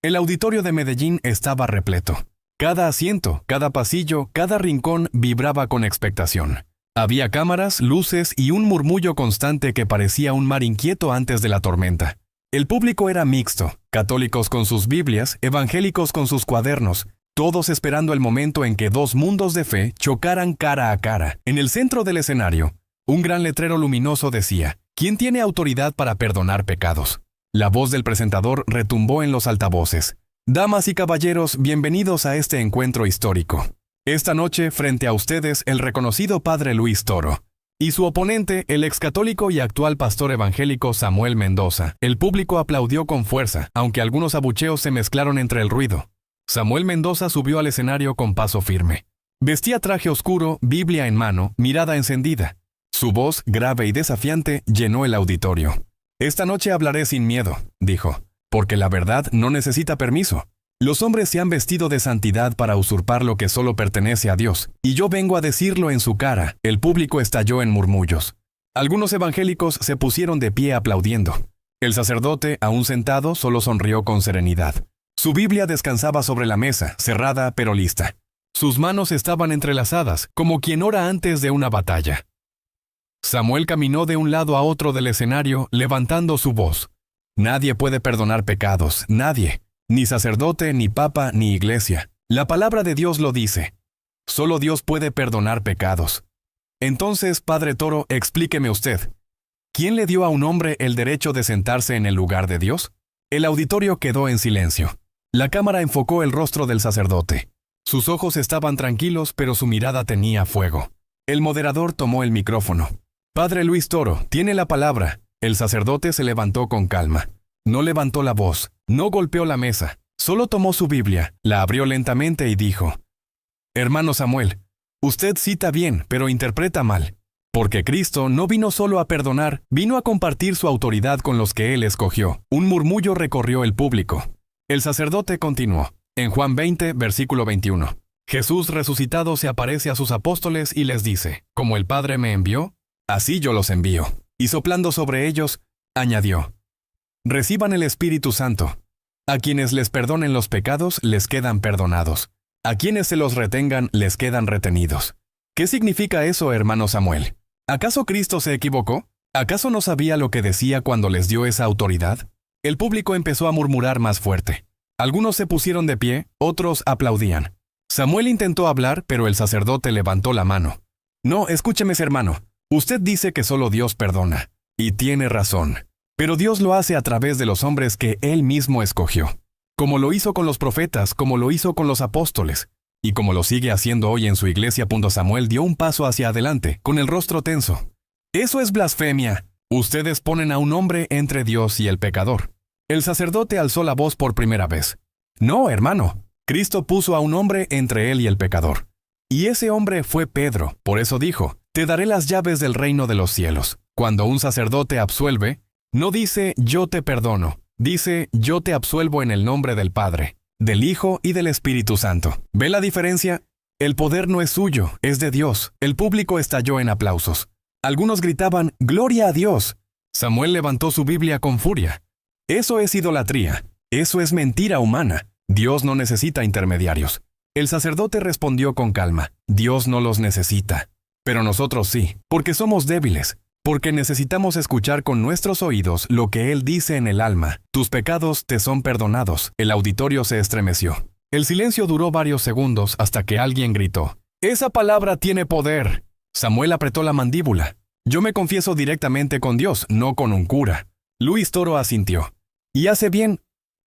El auditorio de Medellín estaba repleto. Cada asiento, cada pasillo, cada rincón vibraba con expectación. Había cámaras, luces y un murmullo constante que parecía un mar inquieto antes de la tormenta. El público era mixto, católicos con sus Biblias, evangélicos con sus cuadernos, todos esperando el momento en que dos mundos de fe chocaran cara a cara. En el centro del escenario, un gran letrero luminoso decía: ¿Quién tiene autoridad para perdonar pecados? La voz del presentador retumbó en los altavoces. Damas y caballeros, bienvenidos a este encuentro histórico. Esta noche, frente a ustedes, el reconocido padre Luis Toro y su oponente, el excatólico y actual pastor evangélico Samuel Mendoza. El público aplaudió con fuerza, aunque algunos abucheos se mezclaron entre el ruido. Samuel Mendoza subió al escenario con paso firme. Vestía traje oscuro, Biblia en mano, mirada encendida. Su voz, grave y desafiante, llenó el auditorio. «Esta noche hablaré sin miedo», dijo, «porque la verdad no necesita permiso. Los hombres se han vestido de santidad para usurpar lo que solo pertenece a Dios, y yo vengo a decirlo en su cara». El público estalló en murmullos. Algunos evangélicos se pusieron de pie aplaudiendo. El sacerdote, aún sentado, solo sonrió con serenidad. Su Biblia descansaba sobre la mesa, cerrada pero lista. Sus manos estaban entrelazadas, como quien ora antes de una batalla. Samuel caminó de un lado a otro del escenario, levantando su voz. Nadie puede perdonar pecados, nadie. Ni sacerdote, ni papa, ni iglesia. La palabra de Dios lo dice. Solo Dios puede perdonar pecados. Entonces, Padre Toro, explíqueme usted. ¿Quién le dio a un hombre el derecho de sentarse en el lugar de Dios? El auditorio quedó en silencio. La cámara enfocó el rostro del sacerdote. Sus ojos estaban tranquilos, pero su mirada tenía fuego. El moderador tomó el micrófono. «Padre Luis Toro, tiene la palabra». El sacerdote se levantó con calma. No levantó la voz, no golpeó la mesa, solo tomó su Biblia, la abrió lentamente y dijo: «Hermano Samuel, usted cita bien, pero interpreta mal. Porque Cristo no vino solo a perdonar, vino a compartir su autoridad con los que Él escogió». Un murmullo recorrió el público. El sacerdote continuó. En Juan 20, versículo 21. Jesús resucitado se aparece a sus apóstoles y les dice: «Como el Padre me envió, así yo los envío». Y soplando sobre ellos, añadió: «Reciban el Espíritu Santo. A quienes les perdonen los pecados, les quedan perdonados. A quienes se los retengan, les quedan retenidos». ¿Qué significa eso, hermano Samuel? ¿Acaso Cristo se equivocó? ¿Acaso no sabía lo que decía cuando les dio esa autoridad? El público empezó a murmurar más fuerte. Algunos se pusieron de pie, otros aplaudían. Samuel intentó hablar, pero el sacerdote levantó la mano. «No, escúcheme, hermano. Usted dice que solo Dios perdona. Y tiene razón. Pero Dios lo hace a través de los hombres que Él mismo escogió. Como lo hizo con los profetas, como lo hizo con los apóstoles. Y como lo sigue haciendo hoy en su iglesia. Samuel dio un paso hacia adelante, con el rostro tenso. «Eso es blasfemia. Ustedes ponen a un hombre entre Dios y el pecador». El sacerdote alzó la voz por primera vez. «No, hermano. Cristo puso a un hombre entre él y el pecador. Y ese hombre fue Pedro. Por eso dijo: «Te daré las llaves del reino de los cielos». Cuando un sacerdote absuelve, no dice «yo te perdono», dice «yo te absuelvo en el nombre del Padre, del Hijo y del Espíritu Santo». ¿Ve la diferencia? El poder no es suyo, es de Dios. El público estalló en aplausos. Algunos gritaban «¡Gloria a Dios!». Samuel levantó su Biblia con furia. «Eso es idolatría. Eso es mentira humana. Dios no necesita intermediarios». El sacerdote respondió con calma: «Dios no los necesita. Pero nosotros sí, porque somos débiles, porque necesitamos escuchar con nuestros oídos lo que Él dice en el alma. Tus pecados te son perdonados». El auditorio se estremeció. El silencio duró varios segundos hasta que alguien gritó: «¡Esa palabra tiene poder!». Samuel apretó la mandíbula. «Yo me confieso directamente con Dios, no con un cura». Luis Toro asintió. «Y hace bien,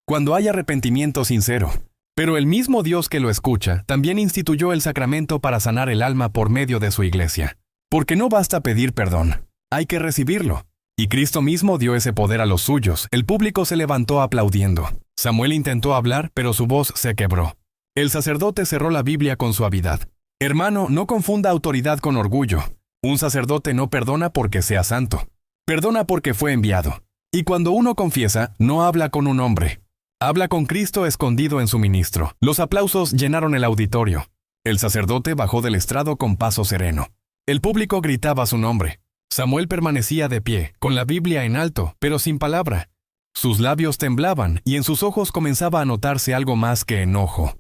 cuando hay arrepentimiento sincero». Pero el mismo Dios que lo escucha también instituyó el sacramento para sanar el alma por medio de su iglesia. Porque no basta pedir perdón, hay que recibirlo. Y Cristo mismo dio ese poder a los suyos. El público se levantó aplaudiendo. Samuel intentó hablar, pero su voz se quebró. El sacerdote cerró la Biblia con suavidad. «Hermano, no confunda autoridad con orgullo. Un sacerdote no perdona porque sea santo. Perdona porque fue enviado. Y cuando uno confiesa, no habla con un hombre. Habla con Cristo escondido en su ministro». Los aplausos llenaron el auditorio. El sacerdote bajó del estrado con paso sereno. El público gritaba su nombre. Samuel permanecía de pie, con la Biblia en alto, pero sin palabra. Sus labios temblaban y en sus ojos comenzaba a notarse algo más que enojo.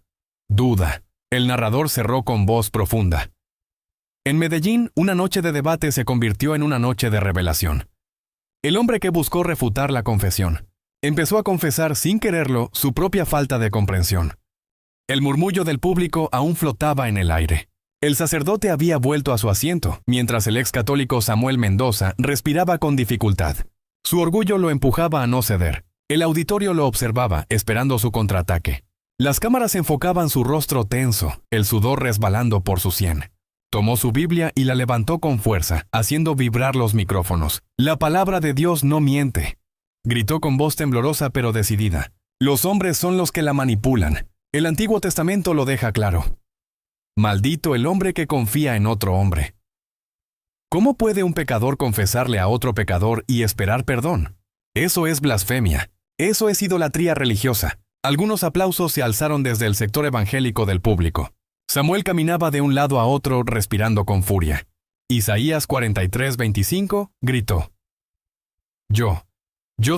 Duda. El narrador cerró con voz profunda. En Medellín, una noche de debate se convirtió en una noche de revelación. El hombre que buscó refutar la confesión empezó a confesar sin quererlo su propia falta de comprensión. El murmullo del público aún flotaba en el aire. El sacerdote había vuelto a su asiento, mientras el ex católico Samuel Mendoza respiraba con dificultad. Su orgullo lo empujaba a no ceder. El auditorio lo observaba, esperando su contraataque. Las cámaras enfocaban su rostro tenso, el sudor resbalando por su sien. Tomó su Biblia y la levantó con fuerza, haciendo vibrar los micrófonos. «La palabra de Dios no miente», gritó con voz temblorosa pero decidida. «Los hombres son los que la manipulan. El Antiguo Testamento lo deja claro. Maldito el hombre que confía en otro hombre». ¿Cómo puede un pecador confesarle a otro pecador y esperar perdón? Eso es blasfemia. Eso es idolatría religiosa. Algunos aplausos se alzaron desde el sector evangélico del público. Samuel caminaba de un lado a otro respirando con furia. Isaías 43:25 gritó: Yo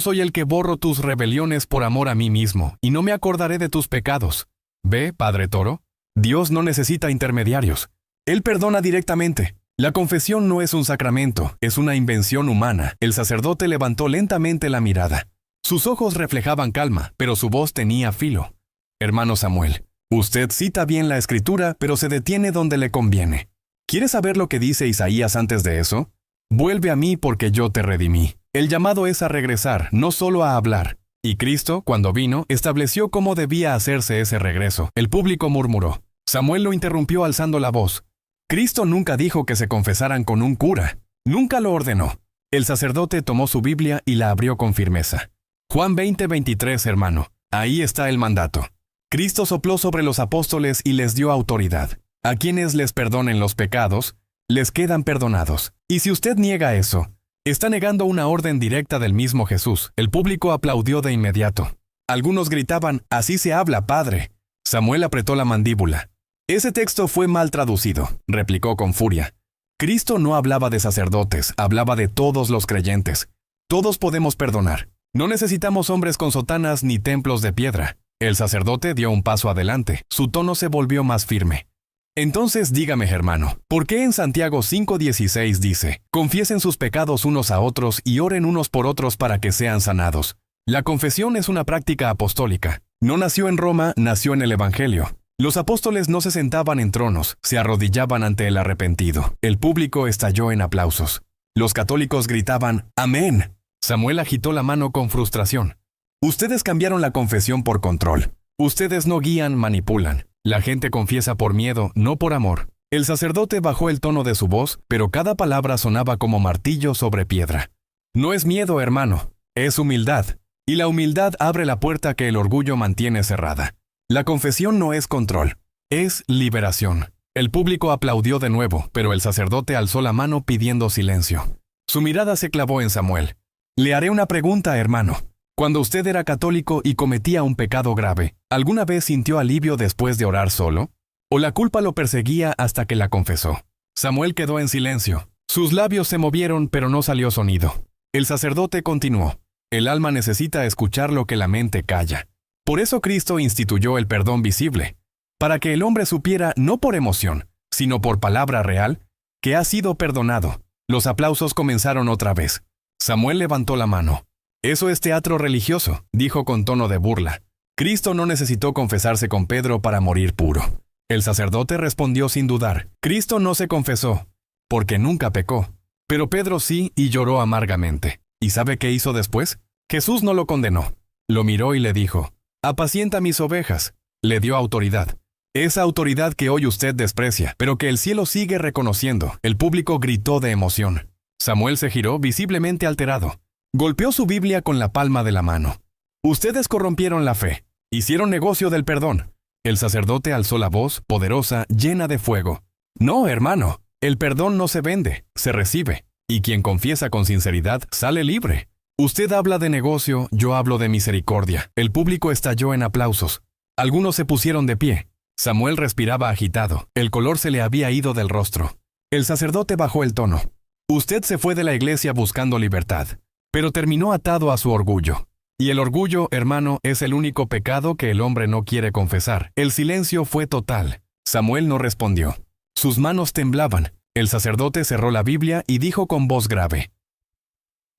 soy el que borro tus rebeliones por amor a mí mismo, y no me acordaré de tus pecados. Ve, Padre Toro, Dios no necesita intermediarios. Él perdona directamente. La confesión no es un sacramento, es una invención humana. El sacerdote levantó lentamente la mirada. Sus ojos reflejaban calma, pero su voz tenía filo. Hermano Samuel, usted cita bien la Escritura, pero se detiene donde le conviene. ¿Quiere saber lo que dice Isaías antes de eso? Vuelve a mí porque yo te redimí. El llamado es a regresar, no solo a hablar. Y Cristo, cuando vino, estableció cómo debía hacerse ese regreso. El público murmuró. Samuel lo interrumpió alzando la voz. Cristo nunca dijo que se confesaran con un cura. Nunca lo ordenó. El sacerdote tomó su Biblia y la abrió con firmeza. Juan 20:23, hermano. Ahí está el mandato. Cristo sopló sobre los apóstoles y les dio autoridad. A quienes les perdonen los pecados, les quedan perdonados. Y si usted niega eso, está negando una orden directa del mismo Jesús. El público aplaudió de inmediato. Algunos gritaban, «Así se habla, Padre». Samuel apretó la mandíbula. «Ese texto fue mal traducido», replicó con furia. Cristo no hablaba de sacerdotes, hablaba de todos los creyentes. Todos podemos perdonar. No necesitamos hombres con sotanas ni templos de piedra. El sacerdote dio un paso adelante. Su tono se volvió más firme. Entonces dígame, hermano, ¿por qué en Santiago 5:16 dice, «Confiesen sus pecados unos a otros y oren unos por otros para que sean sanados»? La confesión es una práctica apostólica. No nació en Roma, nació en el Evangelio. Los apóstoles no se sentaban en tronos, se arrodillaban ante el arrepentido. El público estalló en aplausos. Los católicos gritaban, «Amén». Samuel agitó la mano con frustración. Ustedes cambiaron la confesión por control. Ustedes no guían, manipulan. La gente confiesa por miedo, no por amor. El sacerdote bajó el tono de su voz, pero cada palabra sonaba como martillo sobre piedra. No es miedo, hermano, es humildad. Y la humildad abre la puerta que el orgullo mantiene cerrada. La confesión no es control, es liberación. El público aplaudió de nuevo, pero el sacerdote alzó la mano pidiendo silencio. Su mirada se clavó en Samuel. Le haré una pregunta, hermano. Cuando usted era católico y cometía un pecado grave, ¿alguna vez sintió alivio después de orar solo? ¿O la culpa lo perseguía hasta que la confesó? Samuel quedó en silencio. Sus labios se movieron, pero no salió sonido. El sacerdote continuó. El alma necesita escuchar lo que la mente calla. Por eso Cristo instituyó el perdón visible, para que el hombre supiera no por emoción, sino por palabra real, que ha sido perdonado. Los aplausos comenzaron otra vez. Samuel levantó la mano. Eso es teatro religioso, dijo con tono de burla. Cristo no necesitó confesarse con Pedro para morir puro. El sacerdote respondió sin dudar. Cristo no se confesó, porque nunca pecó. Pero Pedro sí y lloró amargamente. ¿Y sabe qué hizo después? Jesús no lo condenó. Lo miró y le dijo, «Apacienta mis ovejas». Le dio autoridad. Esa autoridad que hoy usted desprecia, pero que el cielo sigue reconociendo. El público gritó de emoción. Samuel se giró visiblemente alterado. Golpeó su Biblia con la palma de la mano. Ustedes corrompieron la fe. Hicieron negocio del perdón. El sacerdote alzó la voz, poderosa, llena de fuego. No, hermano, el perdón no se vende, se recibe. Y quien confiesa con sinceridad sale libre. Usted habla de negocio, yo hablo de misericordia. El público estalló en aplausos. Algunos se pusieron de pie. Samuel respiraba agitado. El color se le había ido del rostro. El sacerdote bajó el tono. Usted se fue de la iglesia buscando libertad, pero terminó atado a su orgullo. Y el orgullo, hermano, es el único pecado que el hombre no quiere confesar. El silencio fue total. Samuel no respondió. Sus manos temblaban. El sacerdote cerró la Biblia y dijo con voz grave: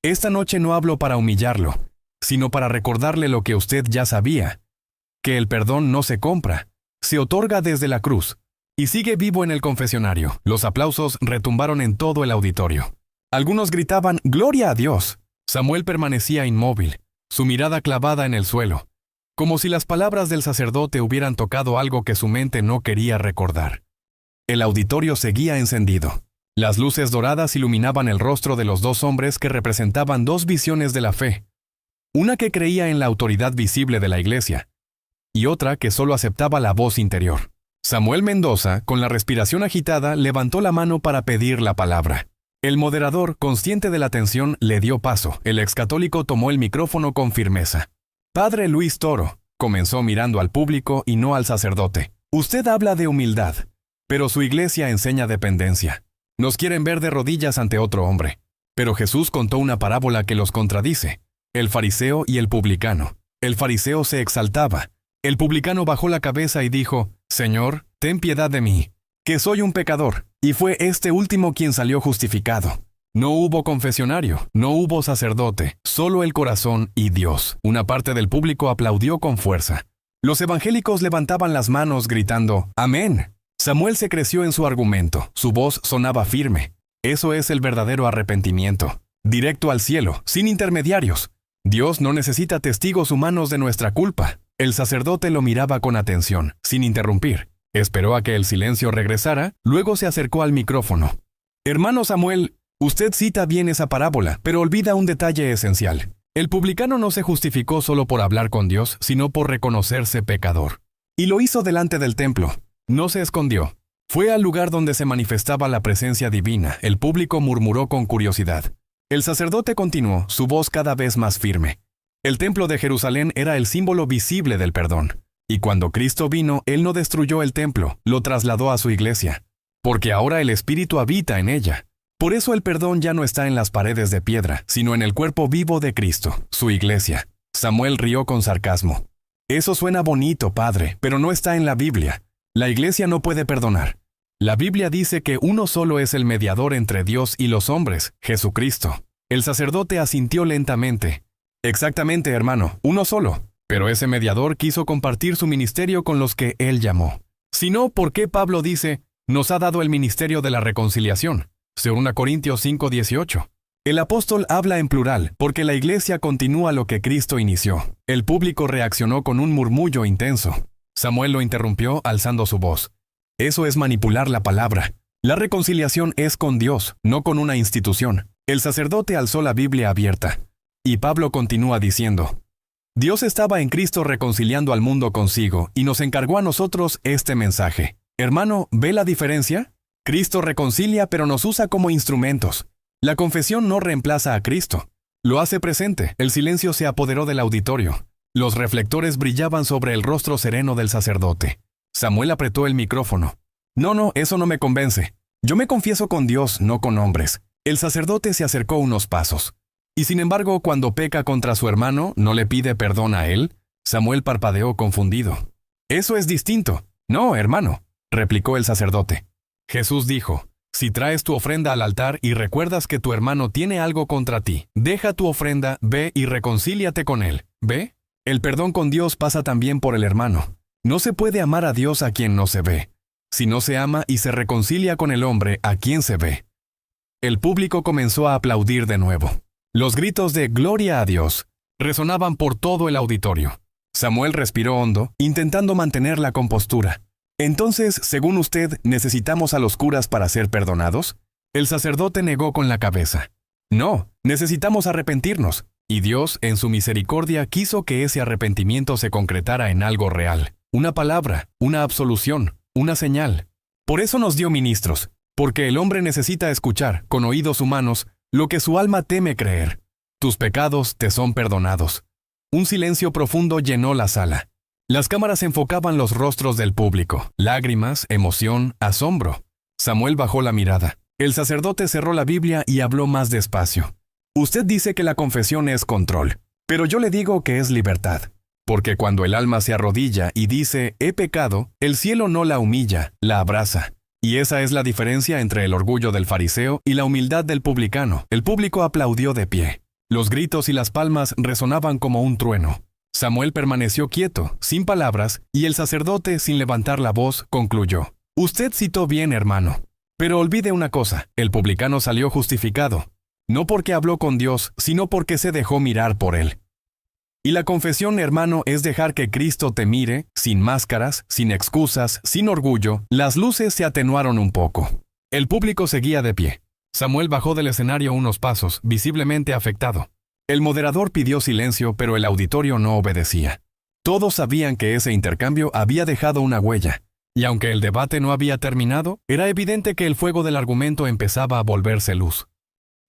Esta noche no hablo para humillarlo, sino para recordarle lo que usted ya sabía, que el perdón no se compra, se otorga desde la cruz, y sigue vivo en el confesionario. Los aplausos retumbaron en todo el auditorio. Algunos gritaban «¡Gloria a Dios!». Samuel permanecía inmóvil, su mirada clavada en el suelo, como si las palabras del sacerdote hubieran tocado algo que su mente no quería recordar. El auditorio seguía encendido. Las luces doradas iluminaban el rostro de los dos hombres que representaban dos visiones de la fe. Una que creía en la autoridad visible de la iglesia, y otra que solo aceptaba la voz interior. Samuel Mendoza, con la respiración agitada, levantó la mano para pedir la palabra. El moderador, consciente de la tensión, le dio paso. El excatólico tomó el micrófono con firmeza. «Padre Luis Toro», comenzó mirando al público y no al sacerdote. «Usted habla de humildad, pero su iglesia enseña dependencia. Nos quieren ver de rodillas ante otro hombre». Pero Jesús contó una parábola que los contradice. El fariseo y el publicano. El fariseo se exaltaba. El publicano bajó la cabeza y dijo: «Señor, ten piedad de mí, que soy un pecador». Y fue este último quien salió justificado. No hubo confesionario, no hubo sacerdote, solo el corazón y Dios. Una parte del público aplaudió con fuerza. Los evangélicos levantaban las manos gritando «Amén». Samuel se creció en su argumento, su voz sonaba firme. Eso es el verdadero arrepentimiento. Directo al cielo, sin intermediarios. Dios no necesita testigos humanos de nuestra culpa. El sacerdote lo miraba con atención, sin interrumpir. Esperó a que el silencio regresara, luego se acercó al micrófono. «Hermano Samuel, usted cita bien esa parábola, pero olvida un detalle esencial. El publicano no se justificó solo por hablar con Dios, sino por reconocerse pecador. Y lo hizo delante del templo. No se escondió. Fue al lugar donde se manifestaba la presencia divina. El público murmuró con curiosidad. El sacerdote continuó, su voz cada vez más firme. El templo de Jerusalén era el símbolo visible del perdón. Y cuando Cristo vino, Él no destruyó el templo, lo trasladó a su iglesia. Porque ahora el Espíritu habita en ella. Por eso el perdón ya no está en las paredes de piedra, sino en el cuerpo vivo de Cristo, su iglesia. Samuel rió con sarcasmo. Eso suena bonito, padre, pero no está en la Biblia. La iglesia no puede perdonar. La Biblia dice que uno solo es el mediador entre Dios y los hombres, Jesucristo. El sacerdote asintió lentamente. Exactamente, hermano, uno solo. Pero ese mediador quiso compartir su ministerio con los que él llamó. Si no, ¿por qué Pablo dice, nos ha dado el ministerio de la reconciliación? Según Corintios 5:18. El apóstol habla en plural, porque la iglesia continúa lo que Cristo inició. El público reaccionó con un murmullo intenso. Samuel lo interrumpió alzando su voz. Eso es manipular la palabra. La reconciliación es con Dios, no con una institución. El sacerdote alzó la Biblia abierta. Y Pablo continúa diciendo: Dios estaba en Cristo reconciliando al mundo consigo y nos encargó a nosotros este mensaje. Hermano, ¿ve la diferencia? Cristo reconcilia, pero nos usa como instrumentos. La confesión no reemplaza a Cristo. Lo hace presente. El silencio se apoderó del auditorio. Los reflectores brillaban sobre el rostro sereno del sacerdote. Samuel apretó el micrófono. No, eso no me convence. Yo me confieso con Dios, no con hombres. El sacerdote se acercó unos pasos. Y sin embargo, cuando peca contra su hermano, ¿no le pide perdón a él? Samuel parpadeó confundido. Eso es distinto. No, hermano, replicó el sacerdote. Jesús dijo: si traes tu ofrenda al altar y recuerdas que tu hermano tiene algo contra ti, deja tu ofrenda, ve y reconcíliate con él. ¿Ve? El perdón con Dios pasa también por el hermano. No se puede amar a Dios a quien no se ve. Si no se ama y se reconcilia con el hombre, ¿a quién se ve? El público comenzó a aplaudir de nuevo. Los gritos de «Gloria a Dios» resonaban por todo el auditorio. Samuel respiró hondo, intentando mantener la compostura. Entonces, según usted, ¿necesitamos a los curas para ser perdonados? El sacerdote negó con la cabeza. No, necesitamos arrepentirnos. Y Dios, en su misericordia, quiso que ese arrepentimiento se concretara en algo real. Una palabra, una absolución, una señal. Por eso nos dio ministros, porque el hombre necesita escuchar, con oídos humanos, lo que su alma teme creer. Tus pecados te son perdonados. Un silencio profundo llenó la sala. Las cámaras enfocaban los rostros del público. Lágrimas, emoción, asombro. Samuel bajó la mirada. El sacerdote cerró la Biblia y habló más despacio. Usted dice que la confesión es control. Pero yo le digo que es libertad. Porque cuando el alma se arrodilla y dice, he pecado, el cielo no la humilla, la abraza. Y esa es la diferencia entre el orgullo del fariseo y la humildad del publicano. El público aplaudió de pie. Los gritos y las palmas resonaban como un trueno. Samuel permaneció quieto, sin palabras, y el sacerdote, sin levantar la voz, concluyó. Usted citó bien, hermano. Pero olvide una cosa, el publicano salió justificado. No porque habló con Dios, sino porque se dejó mirar por él. Y la confesión, hermano, es dejar que Cristo te mire, sin máscaras, sin excusas, sin orgullo. Las luces se atenuaron un poco. El público seguía de pie. Samuel bajó del escenario unos pasos, visiblemente afectado. El moderador pidió silencio, pero el auditorio no obedecía. Todos sabían que ese intercambio había dejado una huella. Y aunque el debate no había terminado, era evidente que el fuego del argumento empezaba a volverse luz.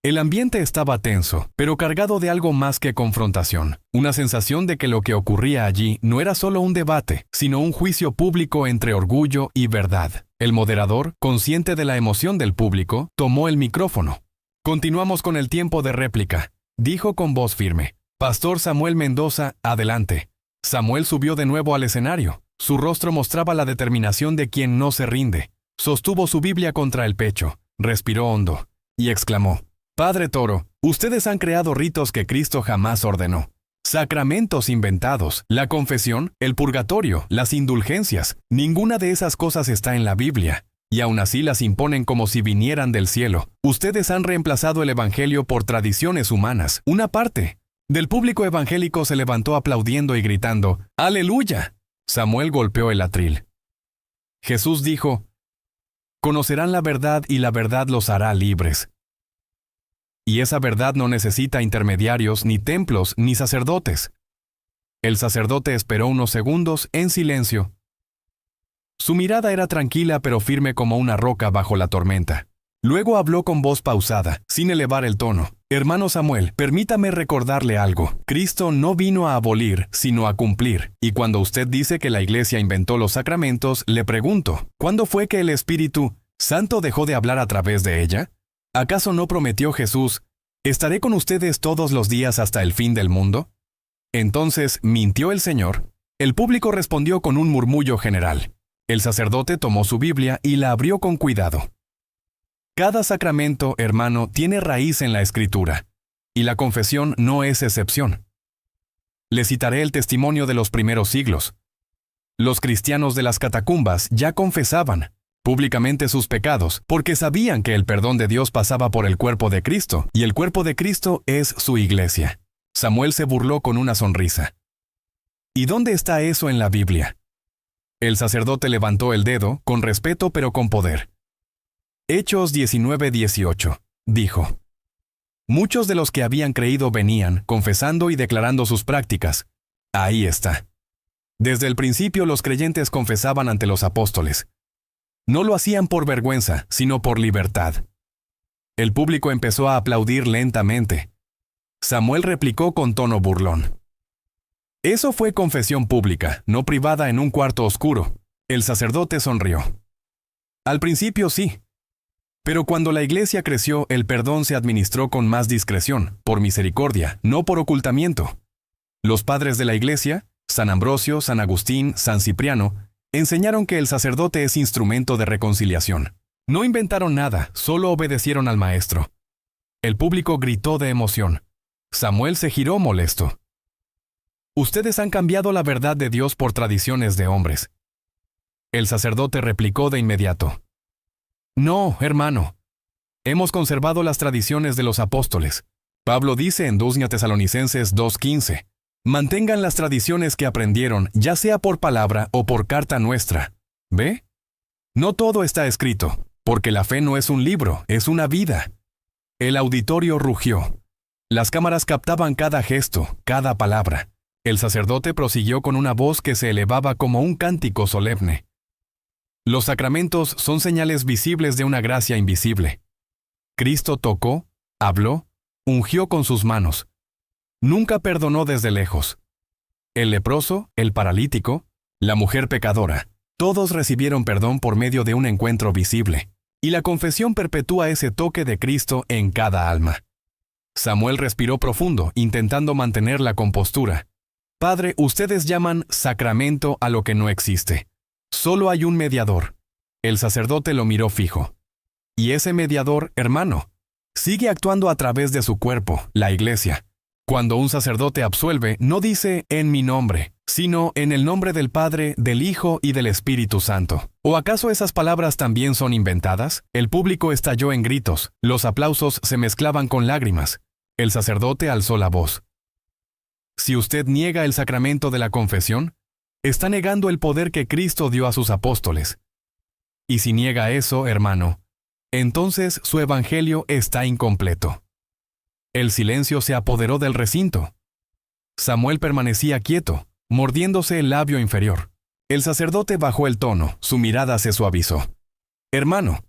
El ambiente estaba tenso, pero cargado de algo más que confrontación, una sensación de que lo que ocurría allí no era solo un debate, sino un juicio público entre orgullo y verdad. El moderador, consciente de la emoción del público, tomó el micrófono. Continuamos con el tiempo de réplica, dijo con voz firme. Pastor Samuel Mendoza, adelante. Samuel subió de nuevo al escenario. Su rostro mostraba la determinación de quien no se rinde. Sostuvo su Biblia contra el pecho, respiró hondo y exclamó. Padre Toro, ustedes han creado ritos que Cristo jamás ordenó. Sacramentos inventados, la confesión, el purgatorio, las indulgencias. Ninguna de esas cosas está en la Biblia. Y aún así las imponen como si vinieran del cielo. Ustedes han reemplazado el evangelio por tradiciones humanas. Una parte del público evangélico se levantó aplaudiendo y gritando, ¡Aleluya! Samuel golpeó el atril. Jesús dijo, conocerán la verdad y la verdad los hará libres. Y esa verdad no necesita intermediarios, ni templos, ni sacerdotes. El sacerdote esperó unos segundos en silencio. Su mirada era tranquila pero firme como una roca bajo la tormenta. Luego habló con voz pausada, sin elevar el tono. Hermano Samuel, permítame recordarle algo. Cristo no vino a abolir, sino a cumplir. Y cuando usted dice que la Iglesia inventó los sacramentos, le pregunto, ¿cuándo fue que el Espíritu Santo dejó de hablar a través de ella? ¿Acaso no prometió Jesús, estaré con ustedes todos los días hasta el fin del mundo? Entonces, ¿mintió el Señor? El público respondió con un murmullo general. El sacerdote tomó su Biblia y la abrió con cuidado. Cada sacramento, hermano, tiene raíz en la Escritura, y la confesión no es excepción. Le citaré el testimonio de los primeros siglos. Los cristianos de las catacumbas ya confesaban públicamente sus pecados, porque sabían que el perdón de Dios pasaba por el cuerpo de Cristo, y el cuerpo de Cristo es su iglesia. Samuel se burló con una sonrisa. ¿Y dónde está eso en la Biblia? El sacerdote levantó el dedo, con respeto pero con poder. Hechos 19:18, dijo. Muchos de los que habían creído venían, confesando y declarando sus prácticas. Ahí está. Desde el principio los creyentes confesaban ante los apóstoles. No lo hacían por vergüenza, sino por libertad. El público empezó a aplaudir lentamente. Samuel replicó con tono burlón. Eso fue confesión pública, no privada en un cuarto oscuro. El sacerdote sonrió. Al principio sí. Pero cuando la iglesia creció, el perdón se administró con más discreción, por misericordia, no por ocultamiento. Los padres de la iglesia, San Ambrosio, San Agustín, San Cipriano, enseñaron que el sacerdote es instrumento de reconciliación. No inventaron nada, solo obedecieron al maestro. El público gritó de emoción. Samuel se giró molesto. Ustedes han cambiado la verdad de Dios por tradiciones de hombres. El sacerdote replicó de inmediato. No, hermano. Hemos conservado las tradiciones de los apóstoles. Pablo dice en 2 Tesalonicenses 2:15. Mantengan las tradiciones que aprendieron, ya sea por palabra o por carta nuestra. ¿Ve? No todo está escrito, porque la fe no es un libro, es una vida. El auditorio rugió. Las cámaras captaban cada gesto, cada palabra. El sacerdote prosiguió con una voz que se elevaba como un cántico solemne. Los sacramentos son señales visibles de una gracia invisible. Cristo tocó, habló, ungió con sus manos. Nunca perdonó desde lejos. El leproso, el paralítico, la mujer pecadora, todos recibieron perdón por medio de un encuentro visible, y la confesión perpetúa ese toque de Cristo en cada alma. Samuel respiró profundo, intentando mantener la compostura. Padre, ustedes llaman sacramento a lo que no existe. Solo hay un mediador. El sacerdote lo miró fijo. Y ese mediador, hermano, sigue actuando a través de su cuerpo, la iglesia. Cuando un sacerdote absuelve, no dice en mi nombre, sino en el nombre del Padre, del Hijo y del Espíritu Santo. ¿O acaso esas palabras también son inventadas? El público estalló en gritos, los aplausos se mezclaban con lágrimas. El sacerdote alzó la voz. Si usted niega el sacramento de la confesión, está negando el poder que Cristo dio a sus apóstoles. Y si niega eso, hermano, entonces su evangelio está incompleto. El silencio se apoderó del recinto. Samuel permanecía quieto, mordiéndose el labio inferior. El sacerdote bajó el tono, su mirada se suavizó. Hermano,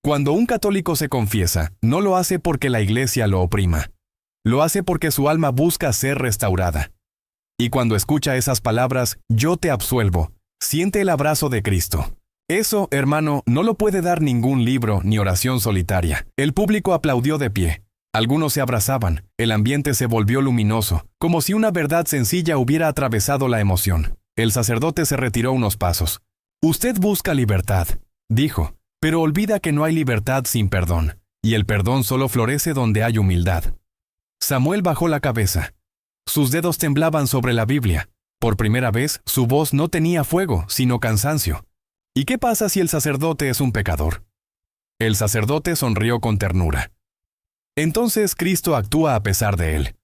cuando un católico se confiesa, no lo hace porque la iglesia lo oprima. Lo hace porque su alma busca ser restaurada. Y cuando escucha esas palabras, yo te absuelvo, siente el abrazo de Cristo. Eso, hermano, no lo puede dar ningún libro ni oración solitaria. El público aplaudió de pie. Algunos se abrazaban, el ambiente se volvió luminoso, como si una verdad sencilla hubiera atravesado la emoción. El sacerdote se retiró unos pasos. Usted busca libertad, dijo, pero olvida que no hay libertad sin perdón, y el perdón solo florece donde hay humildad. Samuel bajó la cabeza. Sus dedos temblaban sobre la Biblia. Por primera vez, su voz no tenía fuego, sino cansancio. ¿Y qué pasa si el sacerdote es un pecador? El sacerdote sonrió con ternura. Entonces Cristo actúa a pesar de él.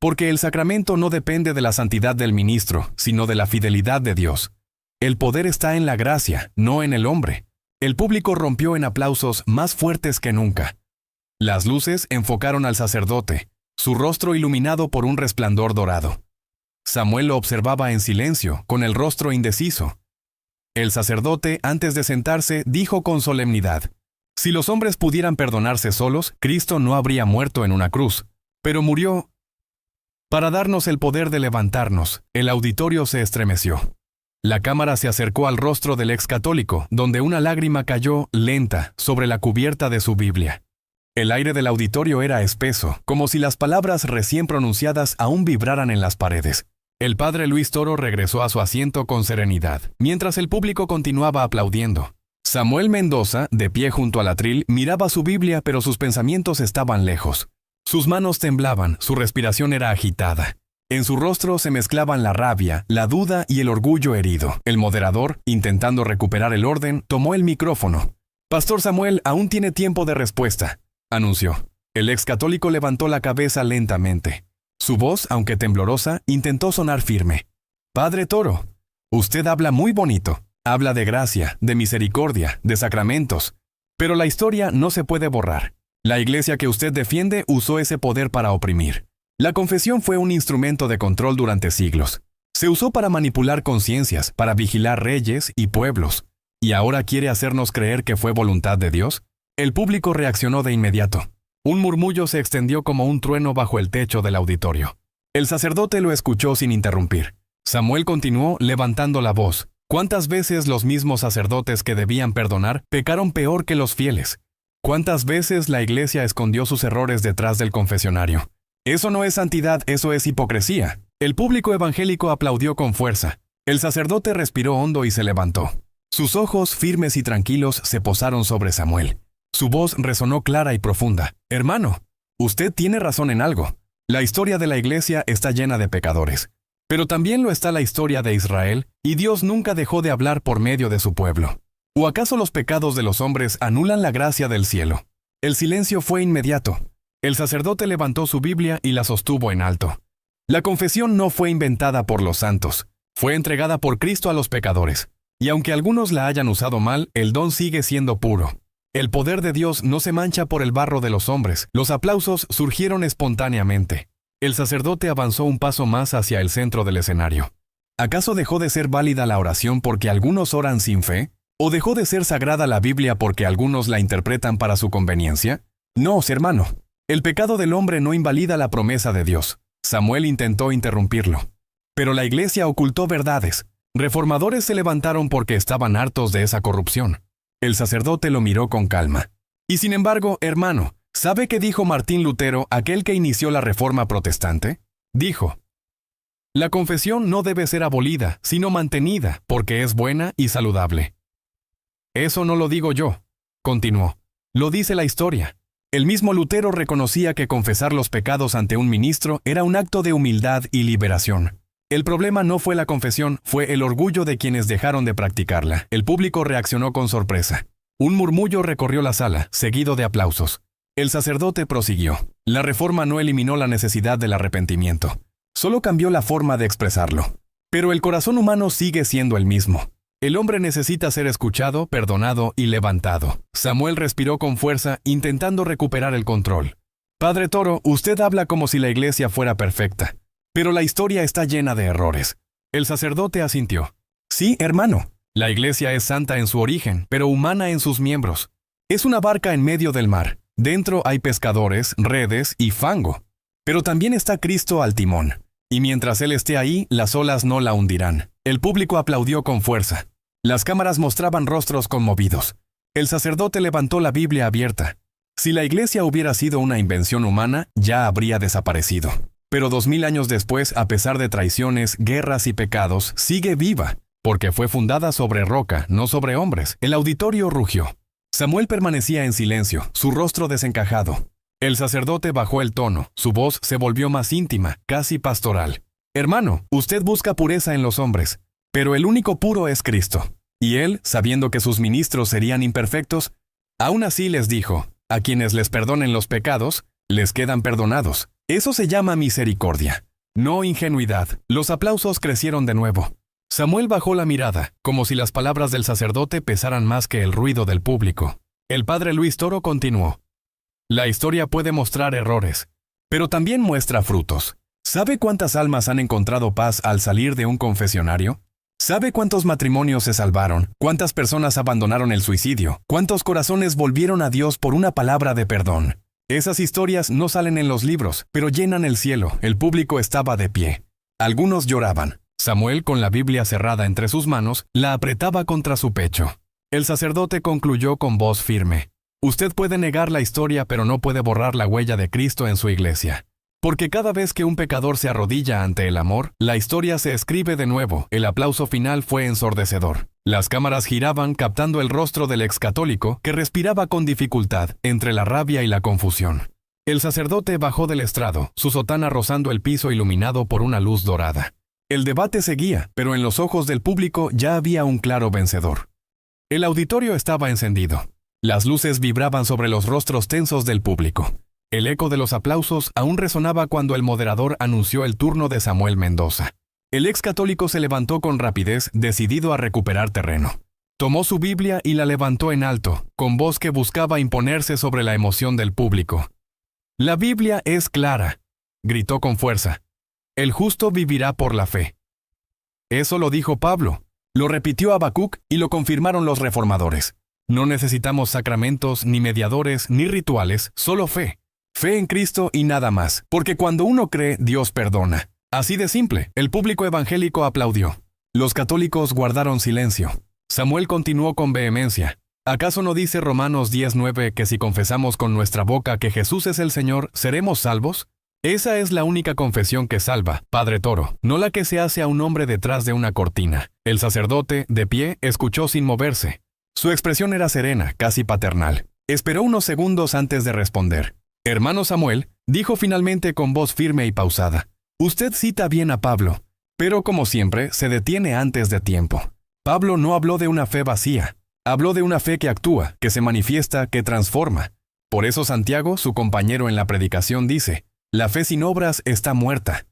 Porque el sacramento no depende de la santidad del ministro, sino de la fidelidad de Dios. El poder está en la gracia, no en el hombre. El público rompió en aplausos más fuertes que nunca. Las luces enfocaron al sacerdote, su rostro iluminado por un resplandor dorado. Samuel lo observaba en silencio, con el rostro indeciso. El sacerdote, antes de sentarse, dijo con solemnidad: si los hombres pudieran perdonarse solos, Cristo no habría muerto en una cruz, pero murió para darnos el poder de levantarnos. El auditorio se estremeció. La cámara se acercó al rostro del ex católico, donde una lágrima cayó, lenta, sobre la cubierta de su Biblia. El aire del auditorio era espeso, como si las palabras recién pronunciadas aún vibraran en las paredes. El padre Luis Toro regresó a su asiento con serenidad, mientras el público continuaba aplaudiendo. Samuel Mendoza, de pie junto al atril, miraba su Biblia, pero sus pensamientos estaban lejos. Sus manos temblaban, su respiración era agitada. En su rostro se mezclaban la rabia, la duda y el orgullo herido. El moderador, intentando recuperar el orden, tomó el micrófono. «Pastor Samuel aún tiene tiempo de respuesta», anunció. El ex católico levantó la cabeza lentamente. Su voz, aunque temblorosa, intentó sonar firme. «Padre Toro, usted habla muy bonito. Habla de gracia, de misericordia, de sacramentos. Pero la historia no se puede borrar. La iglesia que usted defiende usó ese poder para oprimir. La confesión fue un instrumento de control durante siglos. Se usó para manipular conciencias, para vigilar reyes y pueblos. ¿Y ahora quiere hacernos creer que fue voluntad de Dios?» El público reaccionó de inmediato. Un murmullo se extendió como un trueno bajo el techo del auditorio. El sacerdote lo escuchó sin interrumpir. Samuel continuó levantando la voz. ¿Cuántas veces los mismos sacerdotes que debían perdonar pecaron peor que los fieles? ¿Cuántas veces la iglesia escondió sus errores detrás del confesionario? Eso no es santidad, eso es hipocresía. El público evangélico aplaudió con fuerza. El sacerdote respiró hondo y se levantó. Sus ojos, firmes y tranquilos, se posaron sobre Samuel. Su voz resonó clara y profunda. «Hermano, usted tiene razón en algo. La historia de la iglesia está llena de pecadores. Pero también lo está la historia de Israel, y Dios nunca dejó de hablar por medio de su pueblo. ¿O acaso los pecados de los hombres anulan la gracia del cielo?» El silencio fue inmediato. El sacerdote levantó su Biblia y la sostuvo en alto. La confesión no fue inventada por los santos. Fue entregada por Cristo a los pecadores. Y aunque algunos la hayan usado mal, el don sigue siendo puro. El poder de Dios no se mancha por el barro de los hombres. Los aplausos surgieron espontáneamente. El sacerdote avanzó un paso más hacia el centro del escenario. ¿Acaso dejó de ser válida la oración porque algunos oran sin fe? ¿O dejó de ser sagrada la Biblia porque algunos la interpretan para su conveniencia? No, hermano. El pecado del hombre no invalida la promesa de Dios. Samuel intentó interrumpirlo. Pero la iglesia ocultó verdades. Reformadores se levantaron porque estaban hartos de esa corrupción. El sacerdote lo miró con calma. Y sin embargo, hermano, ¿Sabe qué dijo Martín Lutero, aquel que inició la Reforma Protestante? Dijo: la confesión no debe ser abolida, sino mantenida, porque es buena y saludable. Eso no lo digo yo, continuó. Lo dice la historia. El mismo Lutero reconocía que confesar los pecados ante un ministro era un acto de humildad y liberación. El problema no fue la confesión, fue el orgullo de quienes dejaron de practicarla. El público reaccionó con sorpresa. Un murmullo recorrió la sala, seguido de aplausos. El sacerdote prosiguió. La reforma no eliminó la necesidad del arrepentimiento. Solo cambió la forma de expresarlo. Pero el corazón humano sigue siendo el mismo. El hombre necesita ser escuchado, perdonado y levantado. Samuel respiró con fuerza, intentando recuperar el control. Padre Toro, usted habla como si la iglesia fuera perfecta. Pero la historia está llena de errores. El sacerdote asintió. Sí, hermano. La iglesia es santa en su origen, pero humana en sus miembros. Es una barca en medio del mar. Dentro hay pescadores, redes y fango. Pero también está Cristo al timón. Y mientras Él esté ahí, las olas no la hundirán. El público aplaudió con fuerza. Las cámaras mostraban rostros conmovidos. El sacerdote levantó la Biblia abierta. Si la iglesia hubiera sido una invención humana, ya habría desaparecido. Pero 2000 años después, a pesar de traiciones, guerras y pecados, sigue viva, porque fue fundada sobre roca, no sobre hombres. El auditorio rugió. Samuel permanecía en silencio, su rostro desencajado. El sacerdote bajó el tono, su voz se volvió más íntima, casi pastoral. Hermano, usted busca pureza en los hombres, pero el único puro es Cristo. Y él, sabiendo que sus ministros serían imperfectos, aún así les dijo: a quienes les perdonen los pecados, les quedan perdonados. Eso se llama misericordia, no ingenuidad. Los aplausos crecieron de nuevo. Samuel bajó la mirada, como si las palabras del sacerdote pesaran más que el ruido del público. El padre Luis Toro continuó. La historia puede mostrar errores, pero también muestra frutos. ¿Sabe cuántas almas han encontrado paz al salir de un confesionario? ¿Sabe cuántos matrimonios se salvaron? ¿Cuántas personas abandonaron el suicidio? ¿Cuántos corazones volvieron a Dios por una palabra de perdón? Esas historias no salen en los libros, pero llenan el cielo. El público estaba de pie. Algunos lloraban. Samuel, con la Biblia cerrada entre sus manos, la apretaba contra su pecho. El sacerdote concluyó con voz firme. Usted puede negar la historia, pero no puede borrar la huella de Cristo en su iglesia. Porque cada vez que un pecador se arrodilla ante el amor, la historia se escribe de nuevo. El aplauso final fue ensordecedor. Las cámaras giraban captando el rostro del excatólico que respiraba con dificultad entre la rabia y la confusión. El sacerdote bajó del estrado, su sotana rozando el piso iluminado por una luz dorada. El debate seguía, pero en los ojos del público ya había un claro vencedor. El auditorio estaba encendido. Las luces vibraban sobre los rostros tensos del público. El eco de los aplausos aún resonaba cuando el moderador anunció el turno de Samuel Mendoza. El ex católico se levantó con rapidez, decidido a recuperar terreno. Tomó su Biblia y la levantó en alto, con voz que buscaba imponerse sobre la emoción del público. «La Biblia es clara», gritó con fuerza. «El justo vivirá por la fe». Eso lo dijo Pablo, lo repitió Habacuc y lo confirmaron los reformadores. No necesitamos sacramentos, ni mediadores, ni rituales, solo fe. Fe en Cristo y nada más, porque cuando uno cree, Dios perdona. Así de simple. El público evangélico aplaudió. Los católicos guardaron silencio. Samuel continuó con vehemencia. ¿Acaso no dice Romanos 10:9 que si confesamos con nuestra boca que Jesús es el Señor, seremos salvos? Esa es la única confesión que salva, Padre Toro, no la que se hace a un hombre detrás de una cortina. El sacerdote, de pie, escuchó sin moverse. Su expresión era serena, casi paternal. Esperó unos segundos antes de responder. «Hermano Samuel», dijo finalmente con voz firme y pausada, «usted cita bien a Pablo, pero como siempre, se detiene antes de tiempo. Pablo no habló de una fe vacía, habló de una fe que actúa, que se manifiesta, que transforma. Por eso Santiago, su compañero en la predicación, dice, la fe sin obras está muerta».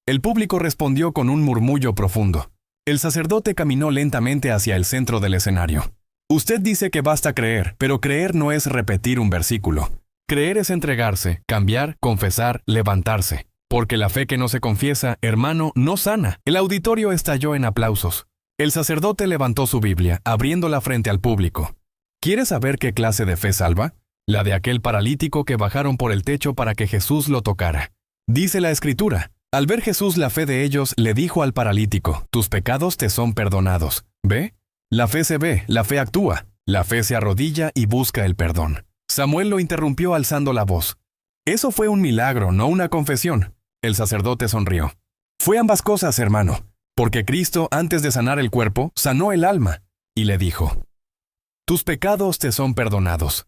El público respondió con un murmullo profundo. El sacerdote caminó lentamente hacia el centro del escenario. «Usted dice que basta creer, pero creer no es repetir un versículo. Creer es entregarse, cambiar, confesar, levantarse. Porque la fe que no se confiesa, hermano, no sana». El auditorio estalló en aplausos. El sacerdote levantó su Biblia, abriéndola frente al público. ¿Quiere saber qué clase de fe salva? La de aquel paralítico que bajaron por el techo para que Jesús lo tocara. Dice la Escritura, al ver Jesús la fe de ellos, le dijo al paralítico, «Tus pecados te son perdonados». ¿Ve? La fe se ve, la fe actúa. La fe se arrodilla y busca el perdón. Samuel lo interrumpió alzando la voz. Eso fue un milagro, no una confesión. El sacerdote sonrió. Fue ambas cosas, hermano, porque Cristo, antes de sanar el cuerpo, sanó el alma, y le dijo: tus pecados te son perdonados.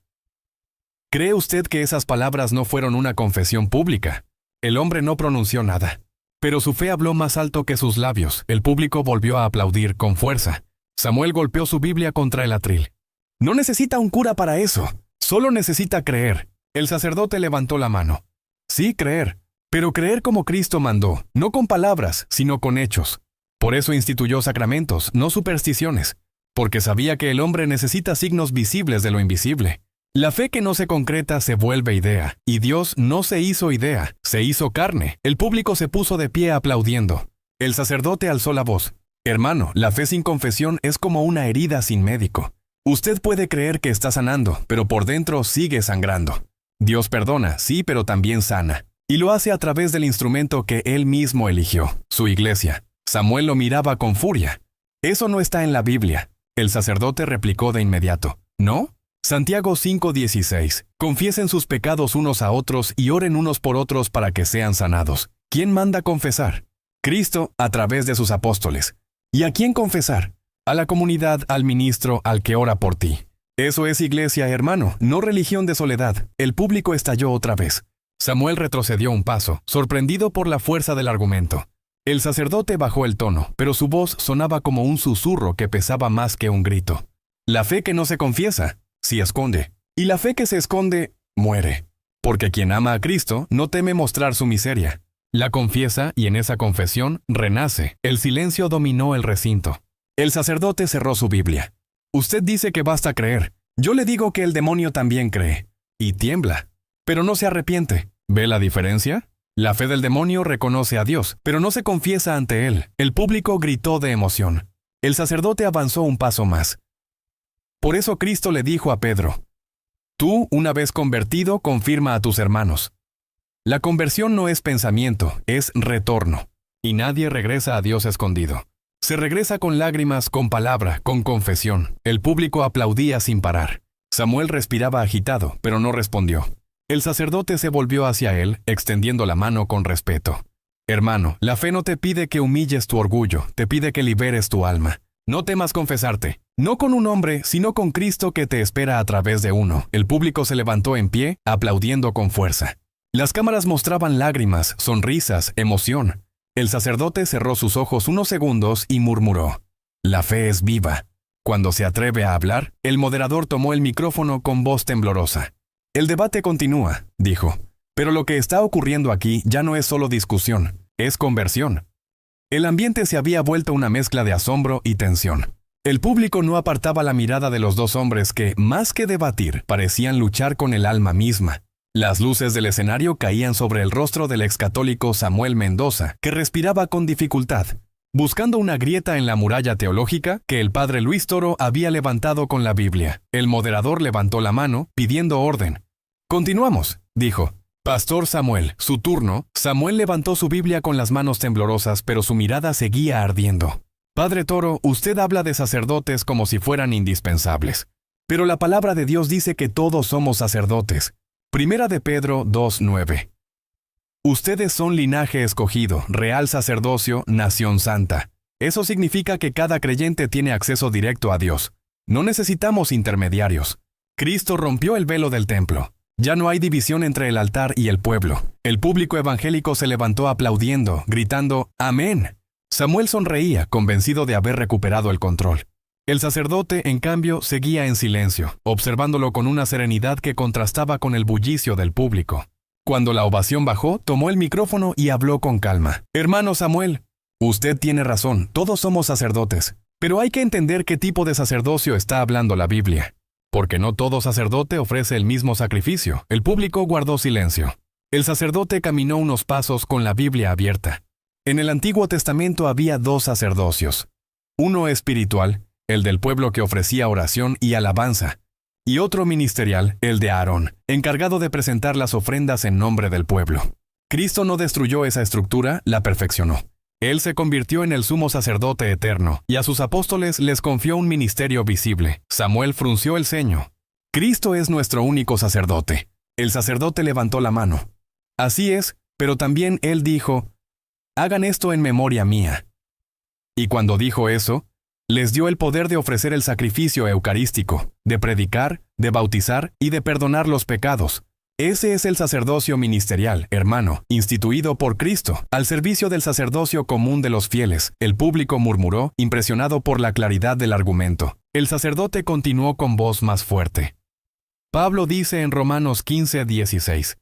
¿Cree usted que esas palabras no fueron una confesión pública? El hombre no pronunció nada, pero su fe habló más alto que sus labios. El público volvió a aplaudir con fuerza. Samuel golpeó su Biblia contra el atril. No necesita un cura para eso, solo necesita creer. El sacerdote levantó la mano. Sí, creer, pero creer como Cristo mandó, no con palabras, sino con hechos. Por eso instituyó sacramentos, no supersticiones, porque sabía que el hombre necesita signos visibles de lo invisible. La fe que no se concreta se vuelve idea, y Dios no se hizo idea, se hizo carne. El público se puso de pie aplaudiendo. El sacerdote alzó la voz. Hermano, la fe sin confesión es como una herida sin médico. Usted puede creer que está sanando, pero por dentro sigue sangrando. Dios perdona, sí, pero también sana. Y lo hace a través del instrumento que Él mismo eligió, su iglesia. Samuel lo miraba con furia. Eso no está en la Biblia. El sacerdote replicó de inmediato. ¿No? Santiago 5:16. Confiesen sus pecados unos a otros y oren unos por otros para que sean sanados. ¿Quién manda confesar? Cristo, a través de sus apóstoles. ¿Y a quién confesar? A la comunidad, al ministro, al que ora por ti. Eso es iglesia, hermano, no religión de soledad. El público estalló otra vez. Samuel retrocedió un paso, sorprendido por la fuerza del argumento. El sacerdote bajó el tono, pero su voz sonaba como un susurro que pesaba más que un grito. La fe que no se confiesa, se esconde. Y la fe que se esconde, muere. Porque quien ama a Cristo no teme mostrar su miseria. La confiesa y en esa confesión renace. El silencio dominó el recinto. El sacerdote cerró su Biblia. Usted dice que basta creer. Yo le digo que el demonio también cree. Y tiembla. Pero no se arrepiente. ¿Ve la diferencia? La fe del demonio reconoce a Dios, pero no se confiesa ante él. El público gritó de emoción. El sacerdote avanzó un paso más. Por eso Cristo le dijo a Pedro: tú, una vez convertido, confirma a tus hermanos. La conversión no es pensamiento, es retorno. Y nadie regresa a Dios escondido. Se regresa con lágrimas, con palabra, con confesión. El público aplaudía sin parar. Samuel respiraba agitado, pero no respondió. El sacerdote se volvió hacia él, extendiendo la mano con respeto. Hermano, la fe no te pide que humilles tu orgullo, te pide que liberes tu alma. No temas confesarte, no con un hombre, sino con Cristo que te espera a través de uno. El público se levantó en pie, aplaudiendo con fuerza. Las cámaras mostraban lágrimas, sonrisas, emoción. El sacerdote cerró sus ojos unos segundos y murmuró: la fe es viva. Cuando se atreve a hablar, el moderador tomó el micrófono con voz temblorosa. El debate continúa, dijo, pero lo que está ocurriendo aquí ya no es solo discusión, es conversión. El ambiente se había vuelto una mezcla de asombro y tensión. El público no apartaba la mirada de los dos hombres que, más que debatir, parecían luchar con el alma misma. Las luces del escenario caían sobre el rostro del excatólico Samuel Mendoza, que respiraba con dificultad, buscando una grieta en la muralla teológica que el padre Luis Toro había levantado con la Biblia. El moderador levantó la mano, pidiendo orden. «Continuamos», dijo. «Pastor Samuel, su turno». Samuel levantó su Biblia con las manos temblorosas, pero su mirada seguía ardiendo. «Padre Toro, usted habla de sacerdotes como si fueran indispensables. Pero la palabra de Dios dice que todos somos sacerdotes. Primera de Pedro 2:9. Ustedes son linaje escogido, real sacerdocio, nación santa. Eso significa que cada creyente tiene acceso directo a Dios. No necesitamos intermediarios. Cristo rompió el velo del templo. Ya no hay división entre el altar y el pueblo. El público evangélico se levantó aplaudiendo, gritando «Amén». Samuel sonreía, convencido de haber recuperado el control. El sacerdote, en cambio, seguía en silencio, observándolo con una serenidad que contrastaba con el bullicio del público. Cuando la ovación bajó, tomó el micrófono y habló con calma. «Hermano Samuel, usted tiene razón, todos somos sacerdotes. Pero hay que entender qué tipo de sacerdocio está hablando la Biblia. Porque no todo sacerdote ofrece el mismo sacrificio». El público guardó silencio. El sacerdote caminó unos pasos con la Biblia abierta. En el Antiguo Testamento había dos sacerdocios. Uno espiritual, el del pueblo que ofrecía oración y alabanza, y otro ministerial, el de Aarón, encargado de presentar las ofrendas en nombre del pueblo. Cristo no destruyó esa estructura, la perfeccionó. Él se convirtió en el sumo sacerdote eterno, y a sus apóstoles les confió un ministerio visible. Samuel frunció el ceño. Cristo es nuestro único sacerdote. El sacerdote levantó la mano. Así es, pero también él dijo, hagan esto en memoria mía. Y cuando dijo eso, les dio el poder de ofrecer el sacrificio eucarístico, de predicar, de bautizar y de perdonar los pecados. Ese es el sacerdocio ministerial, hermano, instituido por Cristo, al servicio del sacerdocio común de los fieles. El público murmuró, impresionado por la claridad del argumento. El sacerdote continuó con voz más fuerte. Pablo dice en Romanos 15:16,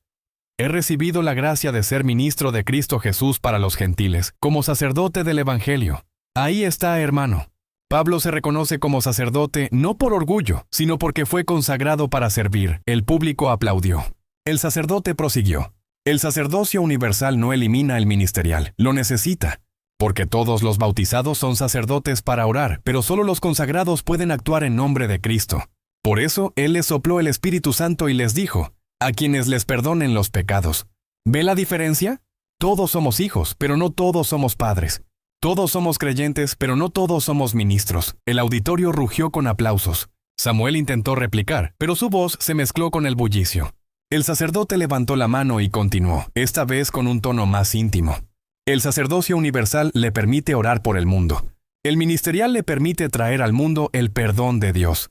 he recibido la gracia de ser ministro de Cristo Jesús para los gentiles, como sacerdote del Evangelio. Ahí está, hermano. Pablo se reconoce como sacerdote no por orgullo, sino porque fue consagrado para servir. El público aplaudió. El sacerdote prosiguió. El sacerdocio universal no elimina el ministerial, lo necesita. Porque todos los bautizados son sacerdotes para orar, pero solo los consagrados pueden actuar en nombre de Cristo. Por eso, Él les sopló el Espíritu Santo y les dijo, a quienes les perdonen los pecados. ¿Ve la diferencia? Todos somos hijos, pero no todos somos padres. Todos somos creyentes, pero no todos somos ministros. El auditorio rugió con aplausos. Samuel intentó replicar, pero su voz se mezcló con el bullicio. El sacerdote levantó la mano y continuó, esta vez con un tono más íntimo. El sacerdocio universal le permite orar por el mundo. El ministerial le permite traer al mundo el perdón de Dios.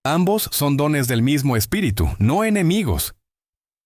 Ambos son dones del mismo espíritu, no enemigos.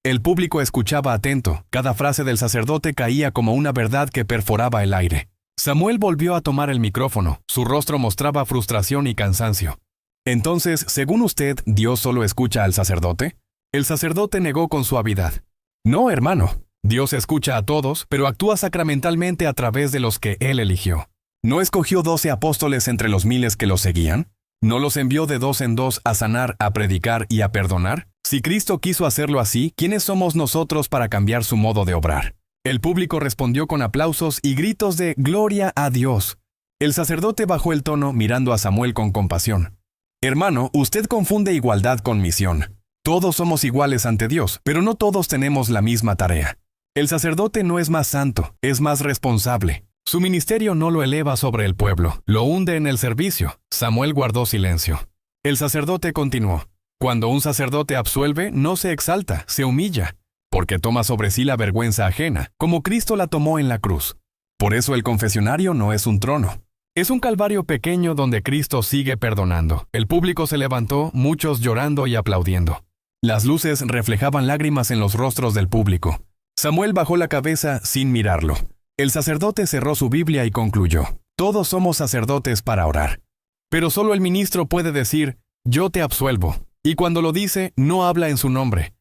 El público escuchaba atento, cada frase del sacerdote caía como una verdad que perforaba el aire. Samuel volvió a tomar el micrófono, su rostro mostraba frustración y cansancio. Entonces, según usted, ¿Dios solo escucha al sacerdote? El sacerdote negó con suavidad. No, hermano. Dios escucha a todos, pero actúa sacramentalmente a través de los que Él eligió. ¿No escogió 12 apóstoles entre los miles que los seguían? ¿No los envió de 2 en 2 a sanar, a predicar y a perdonar? Si Cristo quiso hacerlo así, ¿quiénes somos nosotros para cambiar su modo de obrar? El público respondió con aplausos y gritos de «Gloria a Dios». El sacerdote bajó el tono mirando a Samuel con compasión. «Hermano, usted confunde igualdad con misión. Todos somos iguales ante Dios, pero no todos tenemos la misma tarea. El sacerdote no es más santo, es más responsable. Su ministerio no lo eleva sobre el pueblo, lo hunde en el servicio». Samuel guardó silencio. El sacerdote continuó. «Cuando un sacerdote absuelve, no se exalta, se humilla, porque toma sobre sí la vergüenza ajena, como Cristo la tomó en la cruz. Por eso el confesionario no es un trono. Es un calvario pequeño donde Cristo sigue perdonando». El público se levantó, muchos llorando y aplaudiendo. Las luces reflejaban lágrimas en los rostros del público. Samuel bajó la cabeza sin mirarlo. El sacerdote cerró su Biblia y concluyó. Todos somos sacerdotes para orar. Pero solo el ministro puede decir, yo te absuelvo. Y cuando lo dice, no habla en su nombre.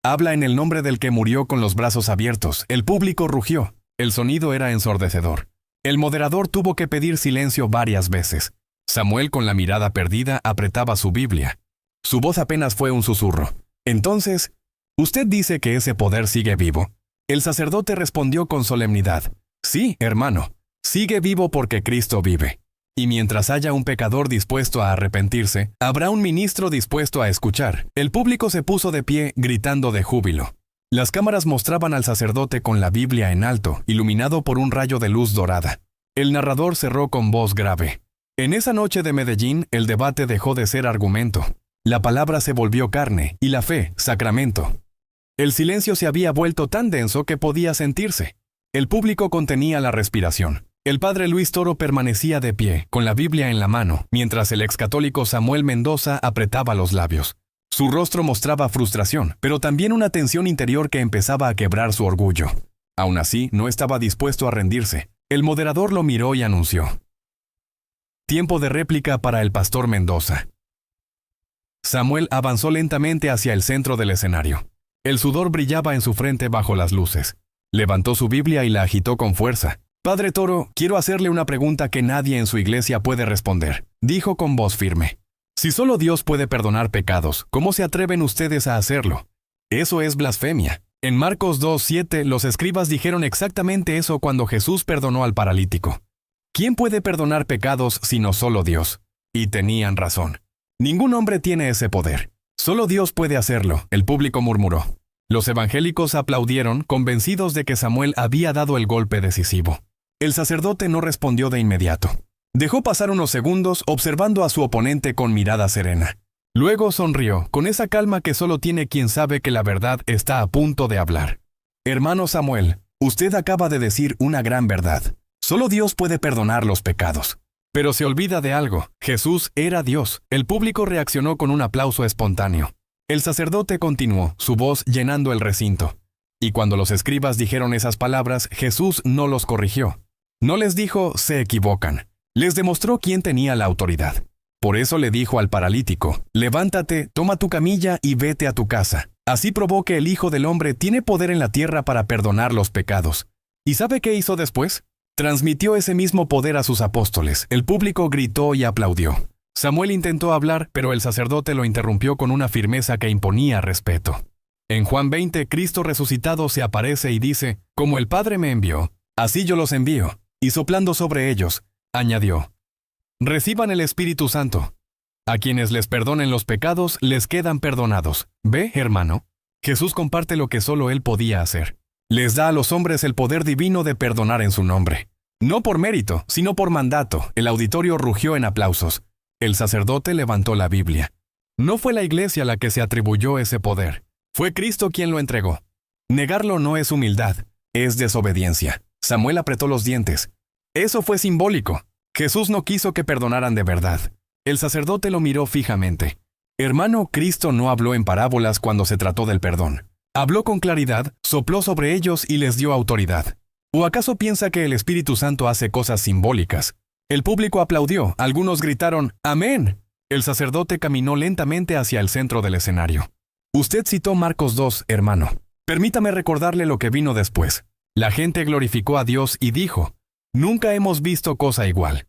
Habla en el nombre del que murió con los brazos abiertos. El público rugió. El sonido era ensordecedor. El moderador tuvo que pedir silencio varias veces. Samuel, con la mirada perdida, apretaba su Biblia. Su voz apenas fue un susurro. Entonces, ¿usted dice que ese poder sigue vivo? El sacerdote respondió con solemnidad. Sí, hermano, sigue vivo porque Cristo vive. Y mientras haya un pecador dispuesto a arrepentirse, habrá un ministro dispuesto a escuchar. El público se puso de pie, gritando de júbilo. Las cámaras mostraban al sacerdote con la Biblia en alto, iluminado por un rayo de luz dorada. El narrador cerró con voz grave. En esa noche de Medellín, el debate dejó de ser argumento. La palabra se volvió carne, y la fe, sacramento. El silencio se había vuelto tan denso que podía sentirse. El público contenía la respiración. El padre Luis Toro permanecía de pie, con la Biblia en la mano, mientras el excatólico Samuel Mendoza apretaba los labios. Su rostro mostraba frustración, pero también una tensión interior que empezaba a quebrar su orgullo. Aún así, no estaba dispuesto a rendirse. El moderador lo miró y anunció. Tiempo de réplica para el pastor Mendoza. Samuel avanzó lentamente hacia el centro del escenario. El sudor brillaba en su frente bajo las luces. Levantó su Biblia y la agitó con fuerza. «Padre Toro, quiero hacerle una pregunta que nadie en su iglesia puede responder», dijo con voz firme. «Si solo Dios puede perdonar pecados, ¿cómo se atreven ustedes a hacerlo? Eso es blasfemia. En Marcos 2:7 los escribas dijeron exactamente eso cuando Jesús perdonó al paralítico. ¿Quién puede perdonar pecados sino solo Dios? Y tenían razón. Ningún hombre tiene ese poder. Solo Dios puede hacerlo», el público murmuró. Los evangélicos aplaudieron, convencidos de que Samuel había dado el golpe decisivo. El sacerdote no respondió de inmediato. Dejó pasar unos segundos observando a su oponente con mirada serena. Luego sonrió, con esa calma que solo tiene quien sabe que la verdad está a punto de hablar. Hermano Samuel, usted acaba de decir una gran verdad. Solo Dios puede perdonar los pecados. Pero se olvida de algo. Jesús era Dios. El público reaccionó con un aplauso espontáneo. El sacerdote continuó, su voz llenando el recinto. Y cuando los escribas dijeron esas palabras, Jesús no los corrigió. No les dijo, se equivocan. Les demostró quién tenía la autoridad. Por eso le dijo al paralítico, levántate, toma tu camilla y vete a tu casa. Así probó que el Hijo del Hombre tiene poder en la tierra para perdonar los pecados. ¿Y sabe qué hizo después? Transmitió ese mismo poder a sus apóstoles. El público gritó y aplaudió. Samuel intentó hablar, pero el sacerdote lo interrumpió con una firmeza que imponía respeto. En Juan 20, Cristo resucitado se aparece y dice, como el Padre me envió, así yo los envío. Y soplando sobre ellos, añadió, reciban el Espíritu Santo. A quienes les perdonen los pecados, les quedan perdonados. ¿Ve, hermano? Jesús comparte lo que solo Él podía hacer. Les da a los hombres el poder divino de perdonar en su nombre. No por mérito, sino por mandato. El auditorio rugió en aplausos. El sacerdote levantó la Biblia. No fue la iglesia la que se atribuyó ese poder. Fue Cristo quien lo entregó. Negarlo no es humildad, es desobediencia. Samuel apretó los dientes. Eso fue simbólico. Jesús no quiso que perdonaran de verdad. El sacerdote lo miró fijamente. Hermano, Cristo no habló en parábolas cuando se trató del perdón. Habló con claridad, sopló sobre ellos y les dio autoridad. ¿O acaso piensa que el Espíritu Santo hace cosas simbólicas? El público aplaudió, algunos gritaron, ¡Amén! El sacerdote caminó lentamente hacia el centro del escenario. Usted citó Marcos 2, hermano. Permítame recordarle lo que vino después. La gente glorificó a Dios y dijo, nunca hemos visto cosa igual.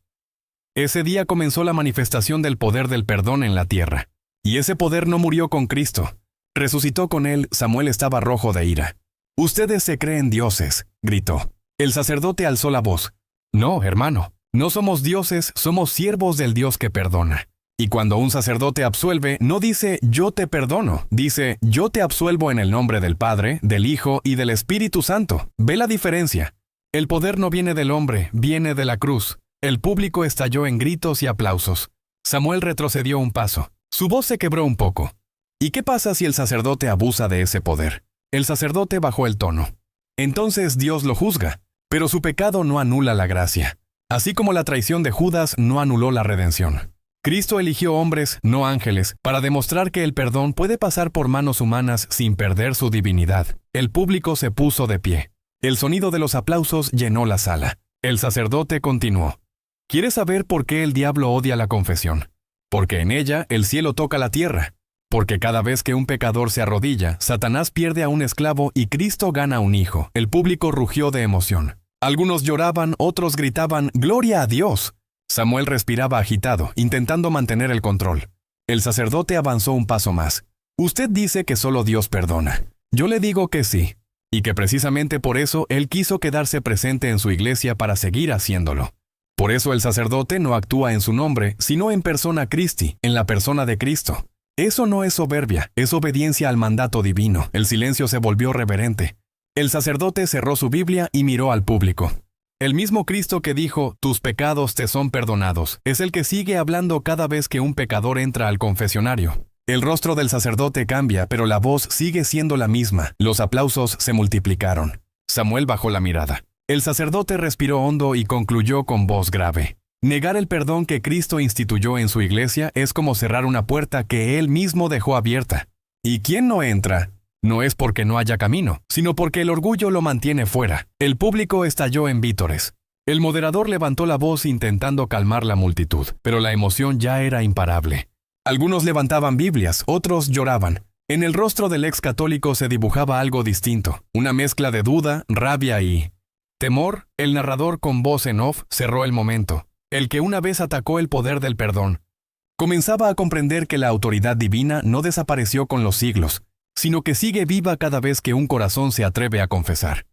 Ese día comenzó la manifestación del poder del perdón en la tierra. Y ese poder no murió con Cristo. Resucitó con él. Samuel estaba rojo de ira. Ustedes se creen dioses, gritó. El sacerdote alzó la voz. No, hermano, no somos dioses, somos siervos del Dios que perdona. Y cuando un sacerdote absuelve, no dice yo te perdono, dice yo te absuelvo en el nombre del Padre, del Hijo y del Espíritu Santo. ¿Ve la diferencia? El poder no viene del hombre, viene de la cruz. El público estalló en gritos y aplausos. Samuel retrocedió un paso. Su voz se quebró un poco. ¿Y qué pasa si el sacerdote abusa de ese poder? El sacerdote bajó el tono. Entonces Dios lo juzga, pero su pecado no anula la gracia. Así como la traición de Judas no anuló la redención. Cristo eligió hombres, no ángeles, para demostrar que el perdón puede pasar por manos humanas sin perder su divinidad. El público se puso de pie. El sonido de los aplausos llenó la sala. El sacerdote continuó. ¿Quieres saber por qué el diablo odia la confesión? Porque en ella el cielo toca la tierra. Porque cada vez que un pecador se arrodilla, Satanás pierde a un esclavo y Cristo gana a un hijo. El público rugió de emoción. Algunos lloraban, otros gritaban, ¡Gloria a Dios! Samuel respiraba agitado, intentando mantener el control. El sacerdote avanzó un paso más. Usted dice que solo Dios perdona. Yo le digo que sí. Y que precisamente por eso Él quiso quedarse presente en su iglesia para seguir haciéndolo. Por eso el sacerdote no actúa en su nombre, sino en persona Christi, en la persona de Cristo. Eso no es soberbia, es obediencia al mandato divino. El silencio se volvió reverente. El sacerdote cerró su Biblia y miró al público. El mismo Cristo que dijo, tus pecados te son perdonados, es el que sigue hablando cada vez que un pecador entra al confesionario. El rostro del sacerdote cambia, pero la voz sigue siendo la misma. Los aplausos se multiplicaron. Samuel bajó la mirada. El sacerdote respiró hondo y concluyó con voz grave. Negar el perdón que Cristo instituyó en su iglesia es como cerrar una puerta que Él mismo dejó abierta. ¿Y quién no entra? No es porque no haya camino, sino porque el orgullo lo mantiene fuera. El público estalló en vítores. El moderador levantó la voz intentando calmar la multitud, pero la emoción ya era imparable. Algunos levantaban Biblias, otros lloraban. En el rostro del ex católico se dibujaba algo distinto, una mezcla de duda, rabia y temor. El narrador con voz en off cerró el momento. El que una vez atacó el poder del perdón. Comenzaba a comprender que la autoridad divina no desapareció con los siglos, sino que sigue viva cada vez que un corazón se atreve a confesar.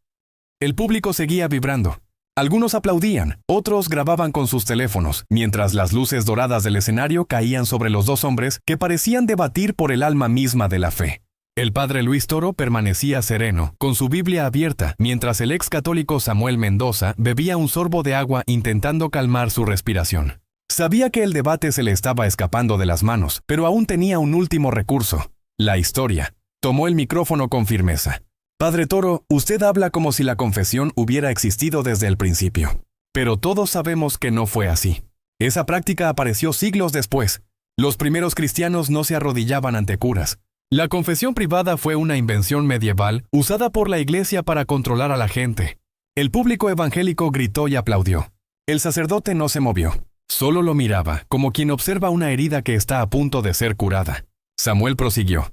El público seguía vibrando. Algunos aplaudían, otros grababan con sus teléfonos, mientras las luces doradas del escenario caían sobre los dos hombres que parecían debatir por el alma misma de la fe. El padre Luis Toro permanecía sereno, con su Biblia abierta, mientras el ex católico Samuel Mendoza bebía un sorbo de agua intentando calmar su respiración. Sabía que el debate se le estaba escapando de las manos, pero aún tenía un último recurso: la historia. Tomó el micrófono con firmeza. Padre Toro, usted habla como si la confesión hubiera existido desde el principio. Pero todos sabemos que no fue así. Esa práctica apareció siglos después. Los primeros cristianos no se arrodillaban ante curas. La confesión privada fue una invención medieval usada por la Iglesia para controlar a la gente. El público evangélico gritó y aplaudió. El sacerdote no se movió. Solo lo miraba, como quien observa una herida que está a punto de ser curada. Samuel prosiguió.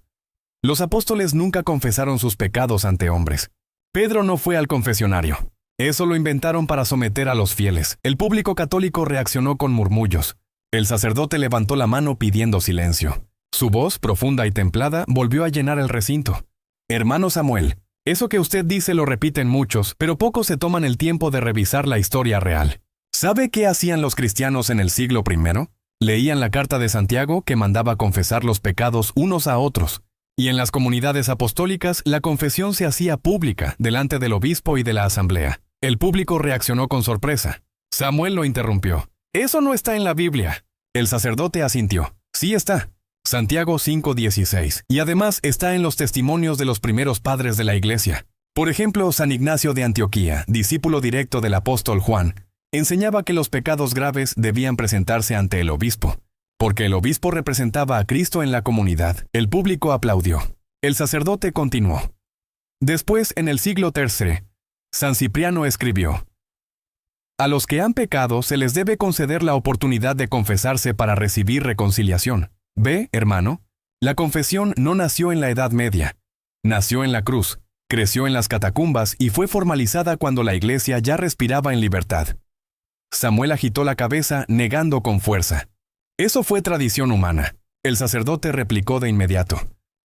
Los apóstoles nunca confesaron sus pecados ante hombres. Pedro no fue al confesionario. Eso lo inventaron para someter a los fieles. El público católico reaccionó con murmullos. El sacerdote levantó la mano pidiendo silencio. Su voz, profunda y templada, volvió a llenar el recinto. Hermano Samuel, eso que usted dice lo repiten muchos, pero pocos se toman el tiempo de revisar la historia real. ¿Sabe qué hacían los cristianos en el siglo I? Leían la carta de Santiago, que mandaba confesar los pecados unos a otros. Y en las comunidades apostólicas, la confesión se hacía pública, delante del obispo y de la asamblea. El público reaccionó con sorpresa. Samuel lo interrumpió. «Eso no está en la Biblia». El sacerdote asintió. «Sí está. Santiago 5:16. Y además está en los testimonios de los primeros padres de la Iglesia. Por ejemplo, San Ignacio de Antioquía, discípulo directo del apóstol Juan, enseñaba que los pecados graves debían presentarse ante el obispo. Porque el obispo representaba a Cristo en la comunidad. El público aplaudió. El sacerdote continuó. Después, en el siglo III, San Cipriano escribió: «A los que han pecado se les debe conceder la oportunidad de confesarse para recibir reconciliación». Ve, hermano, la confesión no nació en la Edad Media. Nació en la cruz, creció en las catacumbas y fue formalizada cuando la Iglesia ya respiraba en libertad. Samuel agitó la cabeza, negando con fuerza. Eso fue tradición humana. El sacerdote replicó de inmediato.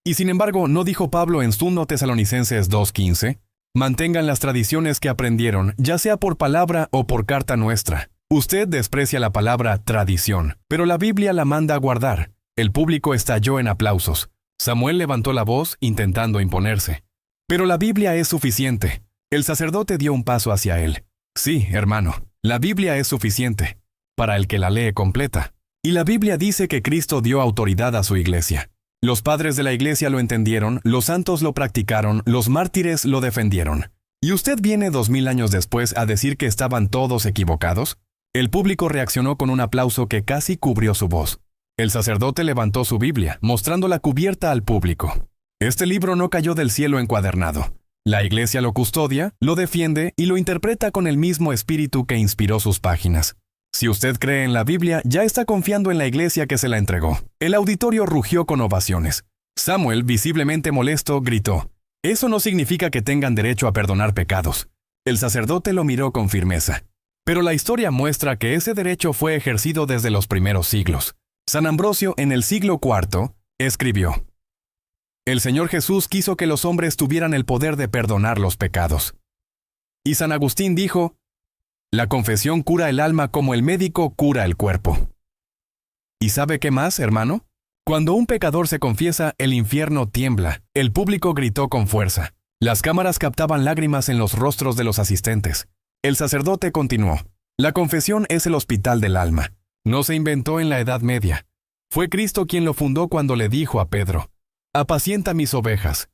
Y sin embargo, ¿no dijo Pablo en 1 Tesalonicenses 2:15? Mantengan las tradiciones que aprendieron, ya sea por palabra o por carta nuestra. Usted desprecia la palabra tradición, pero la Biblia la manda a guardar. El público estalló en aplausos. Samuel levantó la voz, intentando imponerse. Pero la Biblia es suficiente. El sacerdote dio un paso hacia él. Sí, hermano, la Biblia es suficiente, para el que la lee completa. Y la Biblia dice que Cristo dio autoridad a su Iglesia. Los padres de la Iglesia lo entendieron, los santos lo practicaron, los mártires lo defendieron. ¿Y usted viene 2000 años después a decir que estaban todos equivocados? El público reaccionó con un aplauso que casi cubrió su voz. El sacerdote levantó su Biblia, mostrándola cubierta al público. Este libro no cayó del cielo encuadernado. La Iglesia lo custodia, lo defiende y lo interpreta con el mismo espíritu que inspiró sus páginas. Si usted cree en la Biblia, ya está confiando en la Iglesia que se la entregó. El auditorio rugió con ovaciones. Samuel, visiblemente molesto, gritó: «Eso no significa que tengan derecho a perdonar pecados». El sacerdote lo miró con firmeza. Pero la historia muestra que ese derecho fue ejercido desde los primeros siglos. San Ambrosio, en el siglo IV, escribió: «El Señor Jesús quiso que los hombres tuvieran el poder de perdonar los pecados». Y San Agustín dijo: «La confesión cura el alma como el médico cura el cuerpo». ¿Y sabe qué más, hermano? Cuando un pecador se confiesa, el infierno tiembla. El público gritó con fuerza. Las cámaras captaban lágrimas en los rostros de los asistentes. El sacerdote continuó: «La confesión es el hospital del alma. No se inventó en la Edad Media. Fue Cristo quien lo fundó cuando le dijo a Pedro: «Apacienta mis ovejas».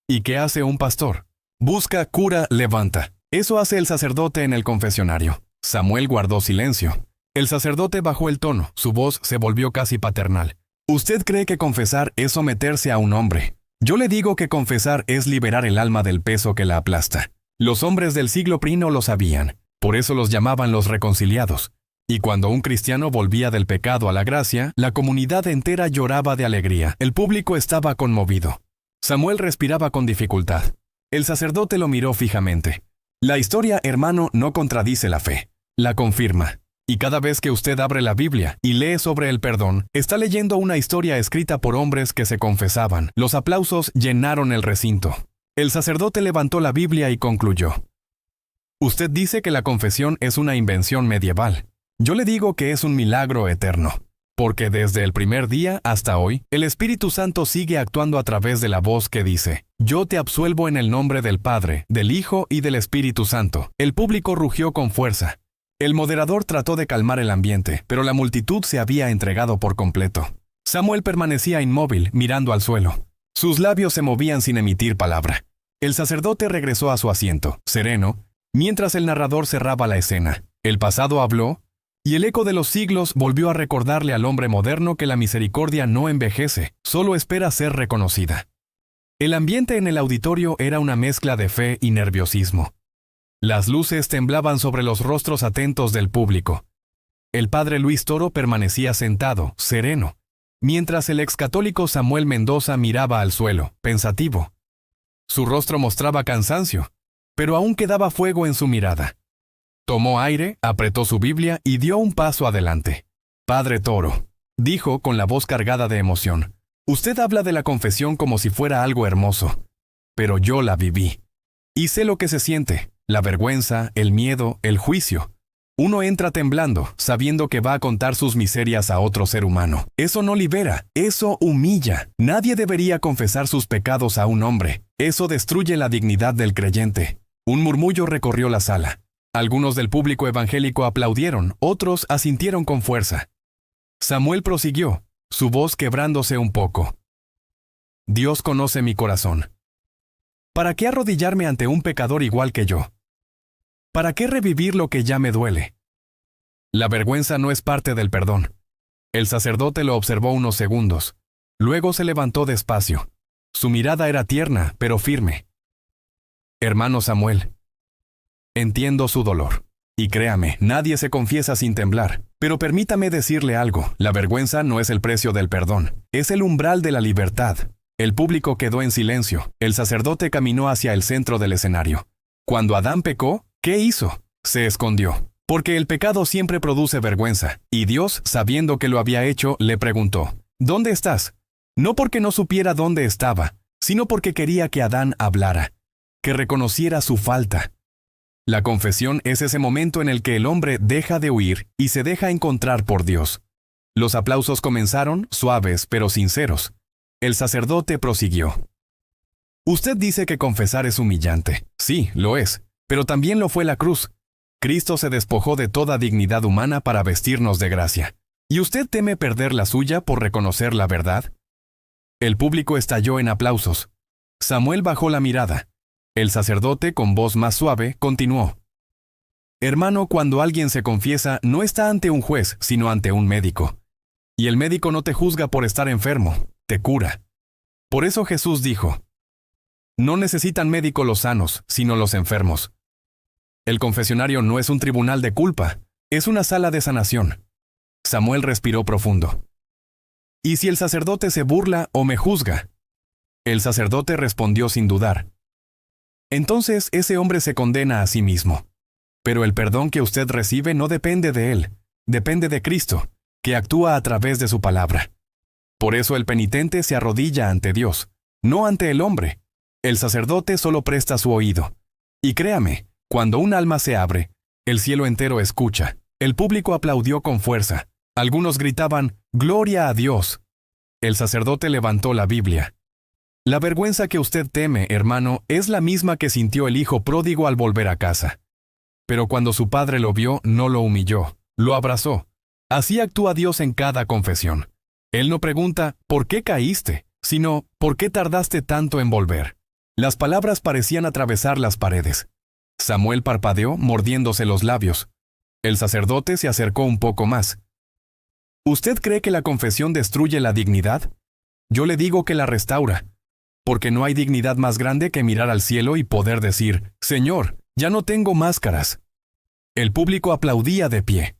¿Y qué hace un pastor? Busca, cura, levanta. Eso hace el sacerdote en el confesionario. Samuel guardó silencio. El sacerdote bajó el tono, su voz se volvió casi paternal. «Usted cree que confesar es someterse a un hombre. Yo le digo que confesar es liberar el alma del peso que la aplasta. Los hombres del siglo I no lo sabían, por eso los llamaban los reconciliados. Y cuando un cristiano volvía del pecado a la gracia, la comunidad entera lloraba de alegría. El público estaba conmovido. Samuel respiraba con dificultad. El sacerdote lo miró fijamente. La historia, hermano, no contradice la fe. La confirma. Y cada vez que usted abre la Biblia y lee sobre el perdón, está leyendo una historia escrita por hombres que se confesaban. Los aplausos llenaron el recinto. El sacerdote levantó la Biblia y concluyó: «Usted dice que la confesión es una invención medieval. Yo le digo que es un milagro eterno. Porque desde el primer día hasta hoy, el Espíritu Santo sigue actuando a través de la voz que dice: «Yo te absuelvo en el nombre del Padre, del Hijo y del Espíritu Santo». El público rugió con fuerza. El moderador trató de calmar el ambiente, pero la multitud se había entregado por completo. Samuel permanecía inmóvil, mirando al suelo. Sus labios se movían sin emitir palabra. El sacerdote regresó a su asiento, sereno, mientras el narrador cerraba la escena. El pasado habló, y el eco de los siglos volvió a recordarle al hombre moderno que la misericordia no envejece, solo espera ser reconocida. El ambiente en el auditorio era una mezcla de fe y nerviosismo. Las luces temblaban sobre los rostros atentos del público. El padre Luis Toro permanecía sentado, sereno, mientras el excatólico Samuel Mendoza miraba al suelo, pensativo. Su rostro mostraba cansancio, pero aún quedaba fuego en su mirada. Tomó aire, apretó su Biblia y dio un paso adelante. «Padre Toro», dijo con la voz cargada de emoción, «usted habla de la confesión como si fuera algo hermoso, pero yo la viví. Y sé lo que se siente, la vergüenza, el miedo, el juicio. Uno entra temblando, sabiendo que va a contar sus miserias a otro ser humano. Eso no libera, eso humilla. Nadie debería confesar sus pecados a un hombre. Eso destruye la dignidad del creyente». Un murmullo recorrió la sala. Algunos del público evangélico aplaudieron, otros asintieron con fuerza. Samuel prosiguió, su voz quebrándose un poco. «Dios conoce mi corazón. ¿Para qué arrodillarme ante un pecador igual que yo? ¿Para qué revivir lo que ya me duele? La vergüenza no es parte del perdón». El sacerdote lo observó unos segundos. Luego se levantó despacio. Su mirada era tierna, pero firme. «Hermano Samuel, entiendo su dolor. Y créame, nadie se confiesa sin temblar. Pero permítame decirle algo, la vergüenza no es el precio del perdón, es el umbral de la libertad». El público quedó en silencio. El sacerdote caminó hacia el centro del escenario. Cuando Adán pecó, ¿qué hizo? Se escondió. Porque el pecado siempre produce vergüenza. Y Dios, sabiendo que lo había hecho, le preguntó, «¿Dónde estás?». No porque no supiera dónde estaba, sino porque quería que Adán hablara, que reconociera su falta. La confesión es ese momento en el que el hombre deja de huir y se deja encontrar por Dios. Los aplausos comenzaron, suaves pero sinceros. El sacerdote prosiguió. «Usted dice que confesar es humillante. Sí, lo es, pero también lo fue la cruz. Cristo se despojó de toda dignidad humana para vestirnos de gracia. ¿Y usted teme perder la suya por reconocer la verdad?». El público estalló en aplausos. Samuel bajó la mirada. El sacerdote, con voz más suave, continuó. «Hermano, cuando alguien se confiesa, no está ante un juez, sino ante un médico. Y el médico no te juzga por estar enfermo, te cura. Por eso Jesús dijo, no necesitan médico los sanos, sino los enfermos. El confesionario no es un tribunal de culpa, es una sala de sanación». Samuel respiró profundo. «¿Y si el sacerdote se burla o me juzga?». El sacerdote respondió sin dudar. «Entonces ese hombre se condena a sí mismo. Pero el perdón que usted recibe no depende de él, depende de Cristo, que actúa a través de su palabra. Por eso el penitente se arrodilla ante Dios, no ante el hombre. El sacerdote solo presta su oído. Y créame, cuando un alma se abre, el cielo entero escucha». El público aplaudió con fuerza. Algunos gritaban, «¡Gloria a Dios!». El sacerdote levantó la Biblia. «La vergüenza que usted teme, hermano, es la misma que sintió el hijo pródigo al volver a casa. Pero cuando su padre lo vio, no lo humilló, lo abrazó. Así actúa Dios en cada confesión. Él no pregunta, ¿por qué caíste?», sino, ¿por qué tardaste tanto en volver? Las palabras parecían atravesar las paredes. Samuel parpadeó, mordiéndose los labios. El sacerdote se acercó un poco más. «¿Usted cree que la confesión destruye la dignidad? Yo le digo que la restaura. Porque no hay dignidad más grande que mirar al cielo y poder decir, «Señor, ya no tengo máscaras». El público aplaudía de pie.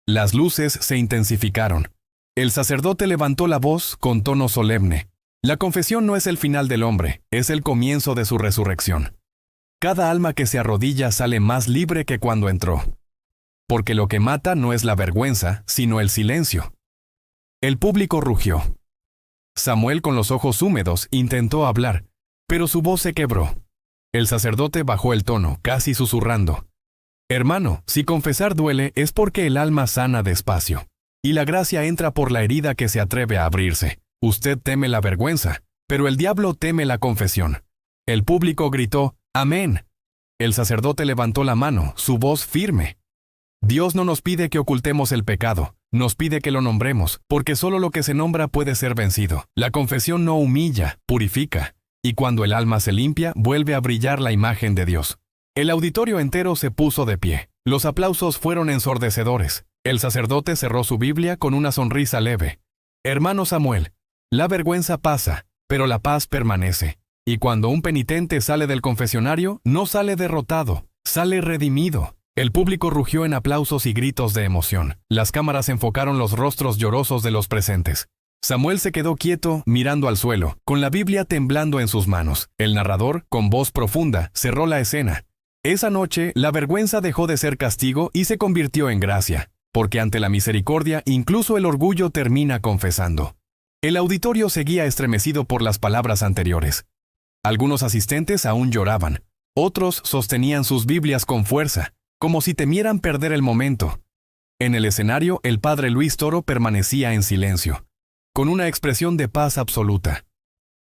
Las luces se intensificaron. El sacerdote levantó la voz con tono solemne. «La confesión no es el final del hombre, es el comienzo de su resurrección. Cada alma que se arrodilla sale más libre que cuando entró. Porque lo que mata no es la vergüenza, sino el silencio». El público rugió. Samuel, con los ojos húmedos, intentó hablar, pero su voz se quebró. El sacerdote bajó el tono, casi susurrando. «Hermano, si confesar duele es porque el alma sana despacio. Y la gracia entra por la herida que se atreve a abrirse. Usted teme la vergüenza, pero el diablo teme la confesión». El público gritó, «Amén». El sacerdote levantó la mano, su voz firme. Dios no nos pide que ocultemos el pecado, nos pide que lo nombremos, porque solo lo que se nombra puede ser vencido. La confesión no humilla, purifica, y cuando el alma se limpia, vuelve a brillar la imagen de Dios. El auditorio entero se puso de pie. Los aplausos fueron ensordecedores. El sacerdote cerró su Biblia con una sonrisa leve. Hermano Samuel, la vergüenza pasa, pero la paz permanece. Y cuando un penitente sale del confesionario, no sale derrotado, sale redimido. El público rugió en aplausos y gritos de emoción. Las cámaras enfocaron los rostros llorosos de los presentes. Samuel se quedó quieto, mirando al suelo, con la Biblia temblando en sus manos. El narrador, con voz profunda, cerró la escena. Esa noche, la vergüenza dejó de ser castigo y se convirtió en gracia, porque ante la misericordia, incluso el orgullo termina confesando. El auditorio seguía estremecido por las palabras anteriores. Algunos asistentes aún lloraban, otros sostenían sus Biblias con fuerza, como si temieran perder el momento. En el escenario, el padre Luis Toro permanecía en silencio, con una expresión de paz absoluta.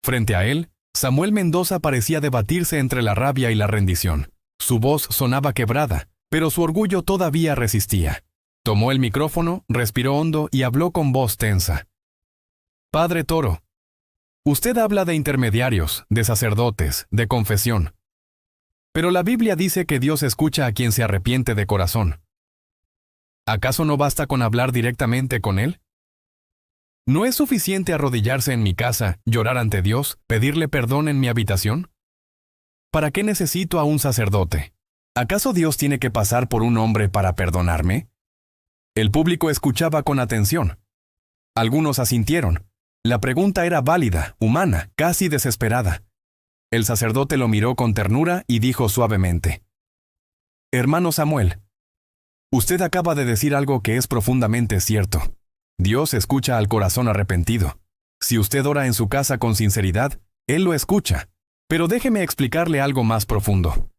Frente a él, Samuel Mendoza parecía debatirse entre la rabia y la rendición. Su voz sonaba quebrada, pero su orgullo todavía resistía. Tomó el micrófono, respiró hondo y habló con voz tensa. Padre Toro, usted habla de intermediarios, de sacerdotes, de confesión. Pero la Biblia dice que Dios escucha a quien se arrepiente de corazón. ¿Acaso no basta con hablar directamente con Él? ¿No es suficiente arrodillarse en mi casa, llorar ante Dios, pedirle perdón en mi habitación? ¿Para qué necesito a un sacerdote? ¿Acaso Dios tiene que pasar por un hombre para perdonarme? El público escuchaba con atención. Algunos asintieron. La pregunta era válida, humana, casi desesperada. El sacerdote lo miró con ternura y dijo suavemente: Hermano Samuel, usted acaba de decir algo que es profundamente cierto. Dios escucha al corazón arrepentido. Si usted ora en su casa con sinceridad, Él lo escucha. Pero déjeme explicarle algo más profundo.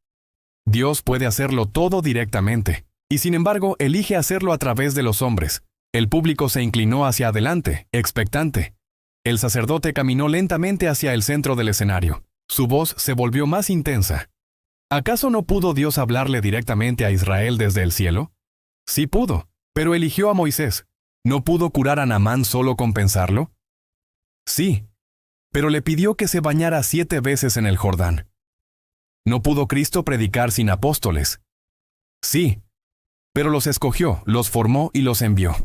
Dios puede hacerlo todo directamente, y sin embargo elige hacerlo a través de los hombres. El público se inclinó hacia adelante, expectante. El sacerdote caminó lentamente hacia el centro del escenario. Su voz se volvió más intensa. ¿Acaso no pudo Dios hablarle directamente a Israel desde el cielo? Sí pudo, pero eligió a Moisés. ¿No pudo curar a Naamán solo con pensarlo? Sí, pero le pidió que se bañara 7 veces en el Jordán. ¿No pudo Cristo predicar sin apóstoles? Sí, pero los escogió, los formó y los envió.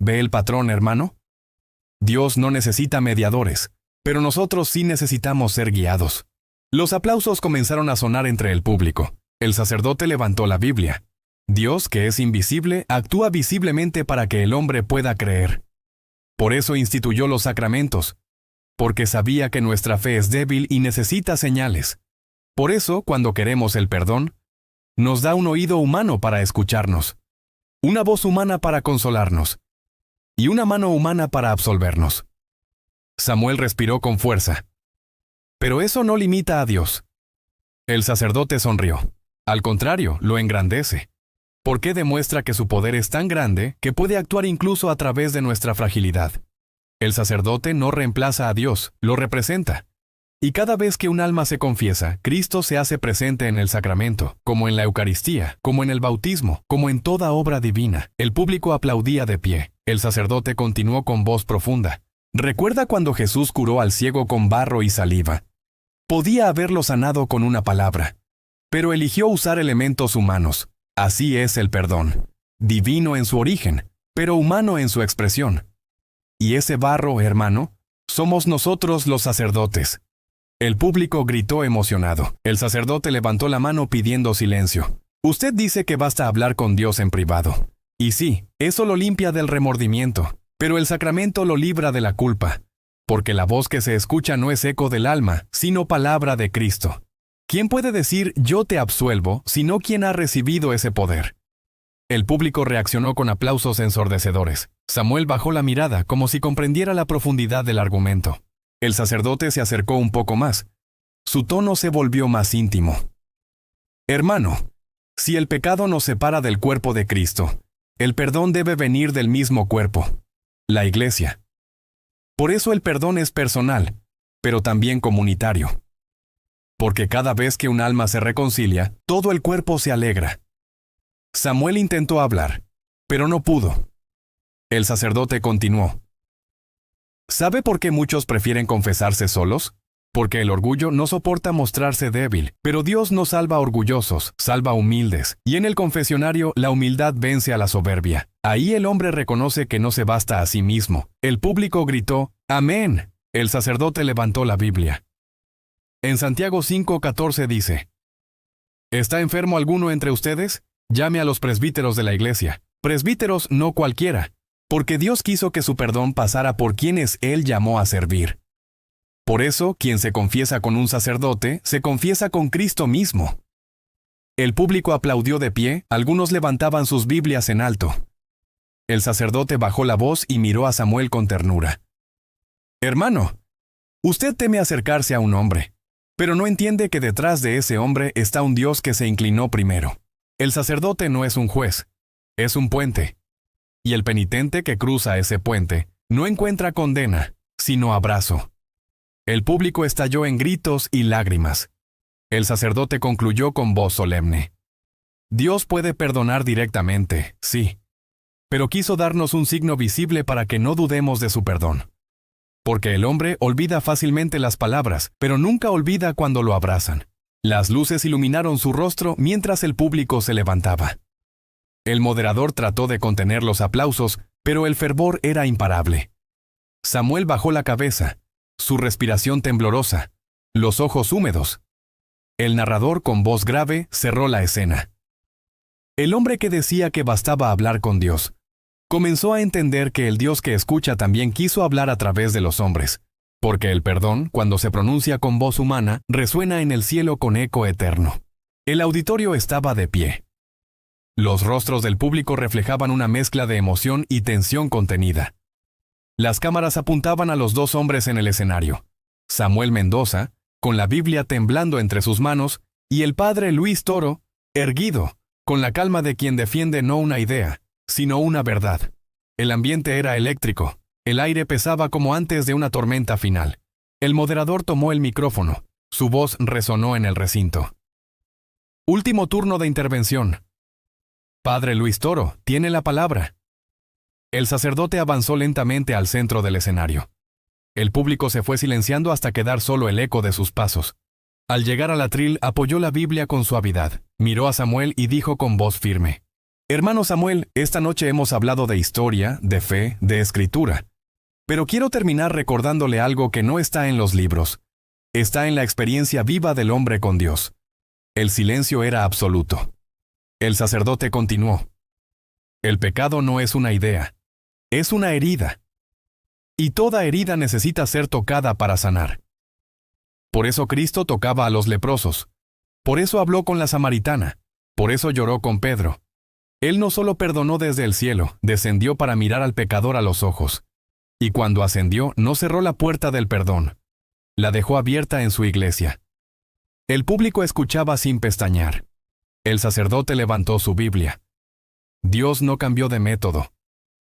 ¿Ve el patrón, hermano? Dios no necesita mediadores, pero nosotros sí necesitamos ser guiados. Los aplausos comenzaron a sonar entre el público. El sacerdote levantó la Biblia. Dios, que es invisible, actúa visiblemente para que el hombre pueda creer. Por eso instituyó los sacramentos, porque sabía que nuestra fe es débil y necesita señales. Por eso, cuando queremos el perdón, nos da un oído humano para escucharnos, una voz humana para consolarnos, y una mano humana para absolvernos. Samuel respiró con fuerza. Pero eso no limita a Dios. El sacerdote sonrió. Al contrario, lo engrandece. Porque demuestra que su poder es tan grande que puede actuar incluso a través de nuestra fragilidad. El sacerdote no reemplaza a Dios, lo representa. Y cada vez que un alma se confiesa, Cristo se hace presente en el sacramento, como en la Eucaristía, como en el bautismo, como en toda obra divina. El público aplaudía de pie. El sacerdote continuó con voz profunda. ¿Recuerda cuando Jesús curó al ciego con barro y saliva? Podía haberlo sanado con una palabra, pero eligió usar elementos humanos. Así es el perdón. Divino en su origen, pero humano en su expresión. Y ese barro, hermano, somos nosotros los sacerdotes. El público gritó emocionado. El sacerdote levantó la mano pidiendo silencio. Usted dice que basta hablar con Dios en privado. Y sí, eso lo limpia del remordimiento, pero el sacramento lo libra de la culpa, porque la voz que se escucha no es eco del alma, sino palabra de Cristo. ¿Quién puede decir yo te absuelvo, sino quien ha recibido ese poder? El público reaccionó con aplausos ensordecedores. Samuel bajó la mirada como si comprendiera la profundidad del argumento. El sacerdote se acercó un poco más. Su tono se volvió más íntimo. Hermano, si el pecado nos separa del cuerpo de Cristo, el perdón debe venir del mismo cuerpo, la Iglesia. Por eso el perdón es personal, pero también comunitario. Porque cada vez que un alma se reconcilia, todo el cuerpo se alegra. Samuel intentó hablar, pero no pudo. El sacerdote continuó. ¿Sabe por qué muchos prefieren confesarse solos? Porque el orgullo no soporta mostrarse débil, pero Dios no salva orgullosos, salva humildes, y en el confesionario la humildad vence a la soberbia. Ahí el hombre reconoce que no se basta a sí mismo. El público gritó, ¡Amén! El sacerdote levantó la Biblia. En Santiago 5:14 dice, ¿está enfermo alguno entre ustedes? Llame a los presbíteros de la iglesia. Presbíteros no cualquiera, porque Dios quiso que su perdón pasara por quienes Él llamó a servir. Por eso, quien se confiesa con un sacerdote, se confiesa con Cristo mismo. El público aplaudió de pie, algunos levantaban sus Biblias en alto. El sacerdote bajó la voz y miró a Samuel con ternura. Hermano, usted teme acercarse a un hombre, pero no entiende que detrás de ese hombre está un Dios que se inclinó primero. El sacerdote no es un juez, es un puente. Y el penitente que cruza ese puente no encuentra condena, sino abrazo. El público estalló en gritos y lágrimas. El sacerdote concluyó con voz solemne. Dios puede perdonar directamente, sí, pero quiso darnos un signo visible para que no dudemos de su perdón. Porque el hombre olvida fácilmente las palabras, pero nunca olvida cuando lo abrazan. Las luces iluminaron su rostro mientras el público se levantaba. El moderador trató de contener los aplausos, pero el fervor era imparable. Samuel bajó la cabeza, su respiración temblorosa, los ojos húmedos. El narrador con voz grave cerró la escena. El hombre que decía que bastaba hablar con Dios, comenzó a entender que el Dios que escucha también quiso hablar a través de los hombres, porque el perdón, cuando se pronuncia con voz humana, resuena en el cielo con eco eterno. El auditorio estaba de pie. Los rostros del público reflejaban una mezcla de emoción y tensión contenida. Las cámaras apuntaban a los dos hombres en el escenario. Samuel Mendoza, con la Biblia temblando entre sus manos, y el padre Luis Toro, erguido, con la calma de quien defiende no una idea, sino una verdad. El ambiente era eléctrico, el aire pesaba como antes de una tormenta final. El moderador tomó el micrófono, su voz resonó en el recinto. Último turno de intervención. Padre Luis Toro, tiene la palabra. El sacerdote avanzó lentamente al centro del escenario. El público se fue silenciando hasta quedar solo el eco de sus pasos. Al llegar al atril, apoyó la Biblia con suavidad, miró a Samuel y dijo con voz firme: Hermano Samuel, esta noche hemos hablado de historia, de fe, de escritura. Pero quiero terminar recordándole algo que no está en los libros. Está en la experiencia viva del hombre con Dios. El silencio era absoluto. El sacerdote continuó: El pecado no es una idea. Es una herida. Y toda herida necesita ser tocada para sanar. Por eso Cristo tocaba a los leprosos. Por eso habló con la samaritana. Por eso lloró con Pedro. Él no solo perdonó desde el cielo, descendió para mirar al pecador a los ojos. Y cuando ascendió, no cerró la puerta del perdón. La dejó abierta en su iglesia. El público escuchaba sin pestañear. El sacerdote levantó su Biblia. Dios no cambió de método.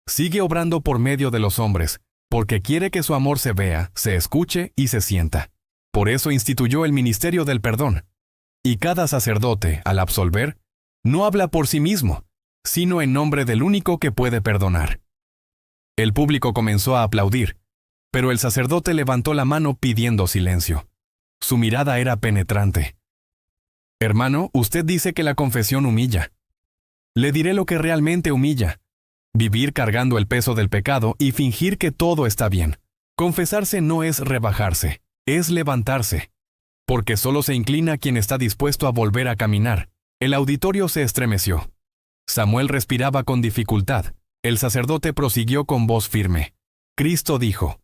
Sigue obrando por medio de los hombres, porque quiere que su amor se vea, se escuche y se sienta. Por eso instituyó el ministerio del perdón. Y cada sacerdote, al absolver, no habla por sí mismo, sino en nombre del único que puede perdonar. El público comenzó a aplaudir, pero el sacerdote levantó la mano pidiendo silencio. Su mirada era penetrante. Hermano, usted dice que la confesión humilla. Le diré lo que realmente humilla. Vivir cargando el peso del pecado y fingir que todo está bien. Confesarse no es rebajarse, es levantarse. Porque solo se inclina quien está dispuesto a volver a caminar. El auditorio se estremeció. Samuel respiraba con dificultad. El sacerdote prosiguió con voz firme. Cristo dijo: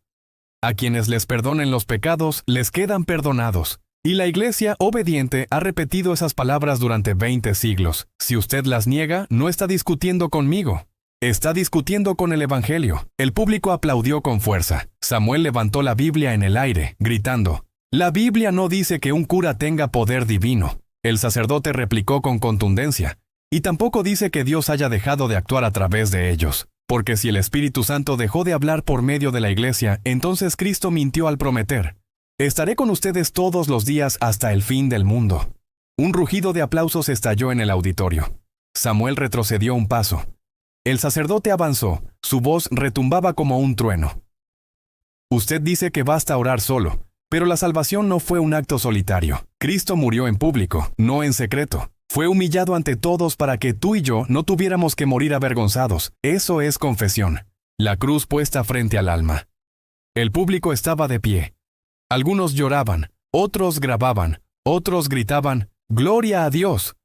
A quienes les perdonen los pecados, les quedan perdonados. Y la iglesia obediente ha repetido esas palabras durante 20 siglos. Si usted las niega, no está discutiendo conmigo. Está discutiendo con el Evangelio. El público aplaudió con fuerza. Samuel levantó la Biblia en el aire, gritando: La Biblia no dice que un cura tenga poder divino. El sacerdote replicó con contundencia: Y tampoco dice que Dios haya dejado de actuar a través de ellos. Porque si el Espíritu Santo dejó de hablar por medio de la iglesia, entonces Cristo mintió al prometer: Estaré con ustedes todos los días hasta el fin del mundo. Un rugido de aplausos estalló en el auditorio. Samuel retrocedió un paso. El sacerdote avanzó, su voz retumbaba como un trueno. Usted dice que basta orar solo, pero la salvación no fue un acto solitario. Cristo murió en público, no en secreto. Fue humillado ante todos para que tú y yo no tuviéramos que morir avergonzados. Eso es confesión. La cruz puesta frente al alma. El público estaba de pie. Algunos lloraban, otros grababan, otros gritaban, ¡Gloria a Dios!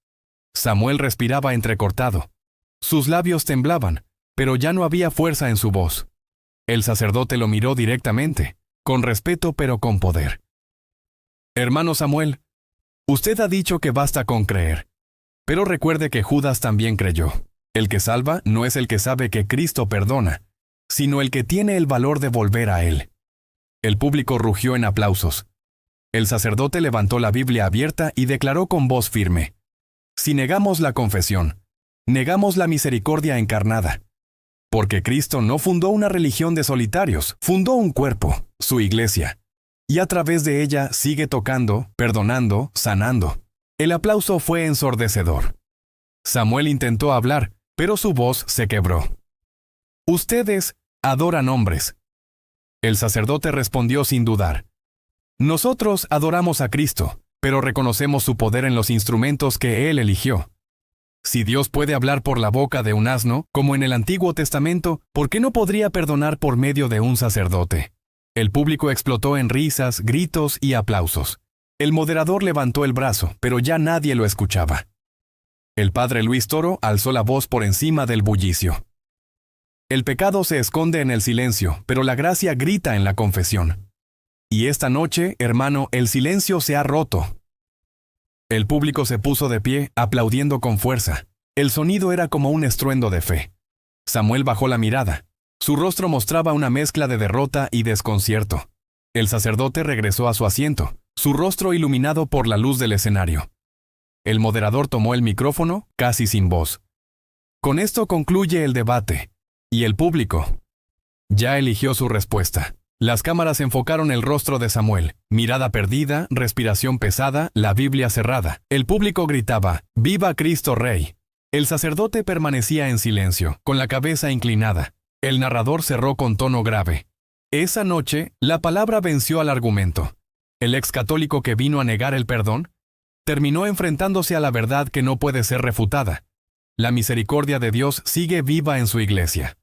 Samuel respiraba entrecortado. Sus labios temblaban, pero ya no había fuerza en su voz. El sacerdote lo miró directamente, con respeto pero con poder. Hermano Samuel, usted ha dicho que basta con creer. Pero recuerde que Judas también creyó. El que salva no es el que sabe que Cristo perdona, sino el que tiene el valor de volver a Él. El público rugió en aplausos. El sacerdote levantó la Biblia abierta y declaró con voz firme: si negamos la confesión, negamos la misericordia encarnada. Porque Cristo no fundó una religión de solitarios, fundó un cuerpo, su iglesia. Y a través de ella sigue tocando, perdonando, sanando. El aplauso fue ensordecedor. Samuel intentó hablar, pero su voz se quebró. Ustedes adoran hombres. El sacerdote respondió sin dudar. Nosotros adoramos a Cristo, pero reconocemos su poder en los instrumentos que Él eligió. Si Dios puede hablar por la boca de un asno, como en el Antiguo Testamento, ¿por qué no podría perdonar por medio de un sacerdote? El público explotó en risas, gritos y aplausos. El moderador levantó el brazo, pero ya nadie lo escuchaba. El padre Luis Toro alzó la voz por encima del bullicio. El pecado se esconde en el silencio, pero la gracia grita en la confesión. Y esta noche, hermano, el silencio se ha roto. El público se puso de pie, aplaudiendo con fuerza. El sonido era como un estruendo de fe. Samuel bajó la mirada. Su rostro mostraba una mezcla de derrota y desconcierto. El sacerdote regresó a su asiento, su rostro iluminado por la luz del escenario. El moderador tomó el micrófono, casi sin voz. Con esto concluye el debate. Y el público ya eligió su respuesta. Las cámaras enfocaron el rostro de Samuel, mirada perdida, respiración pesada, la Biblia cerrada. El público gritaba, ¡Viva Cristo Rey! El sacerdote permanecía en silencio, con la cabeza inclinada. El narrador cerró con tono grave. Esa noche, la palabra venció al argumento. El ex católico que vino a negar el perdón terminó enfrentándose a la verdad que no puede ser refutada. La misericordia de Dios sigue viva en su iglesia.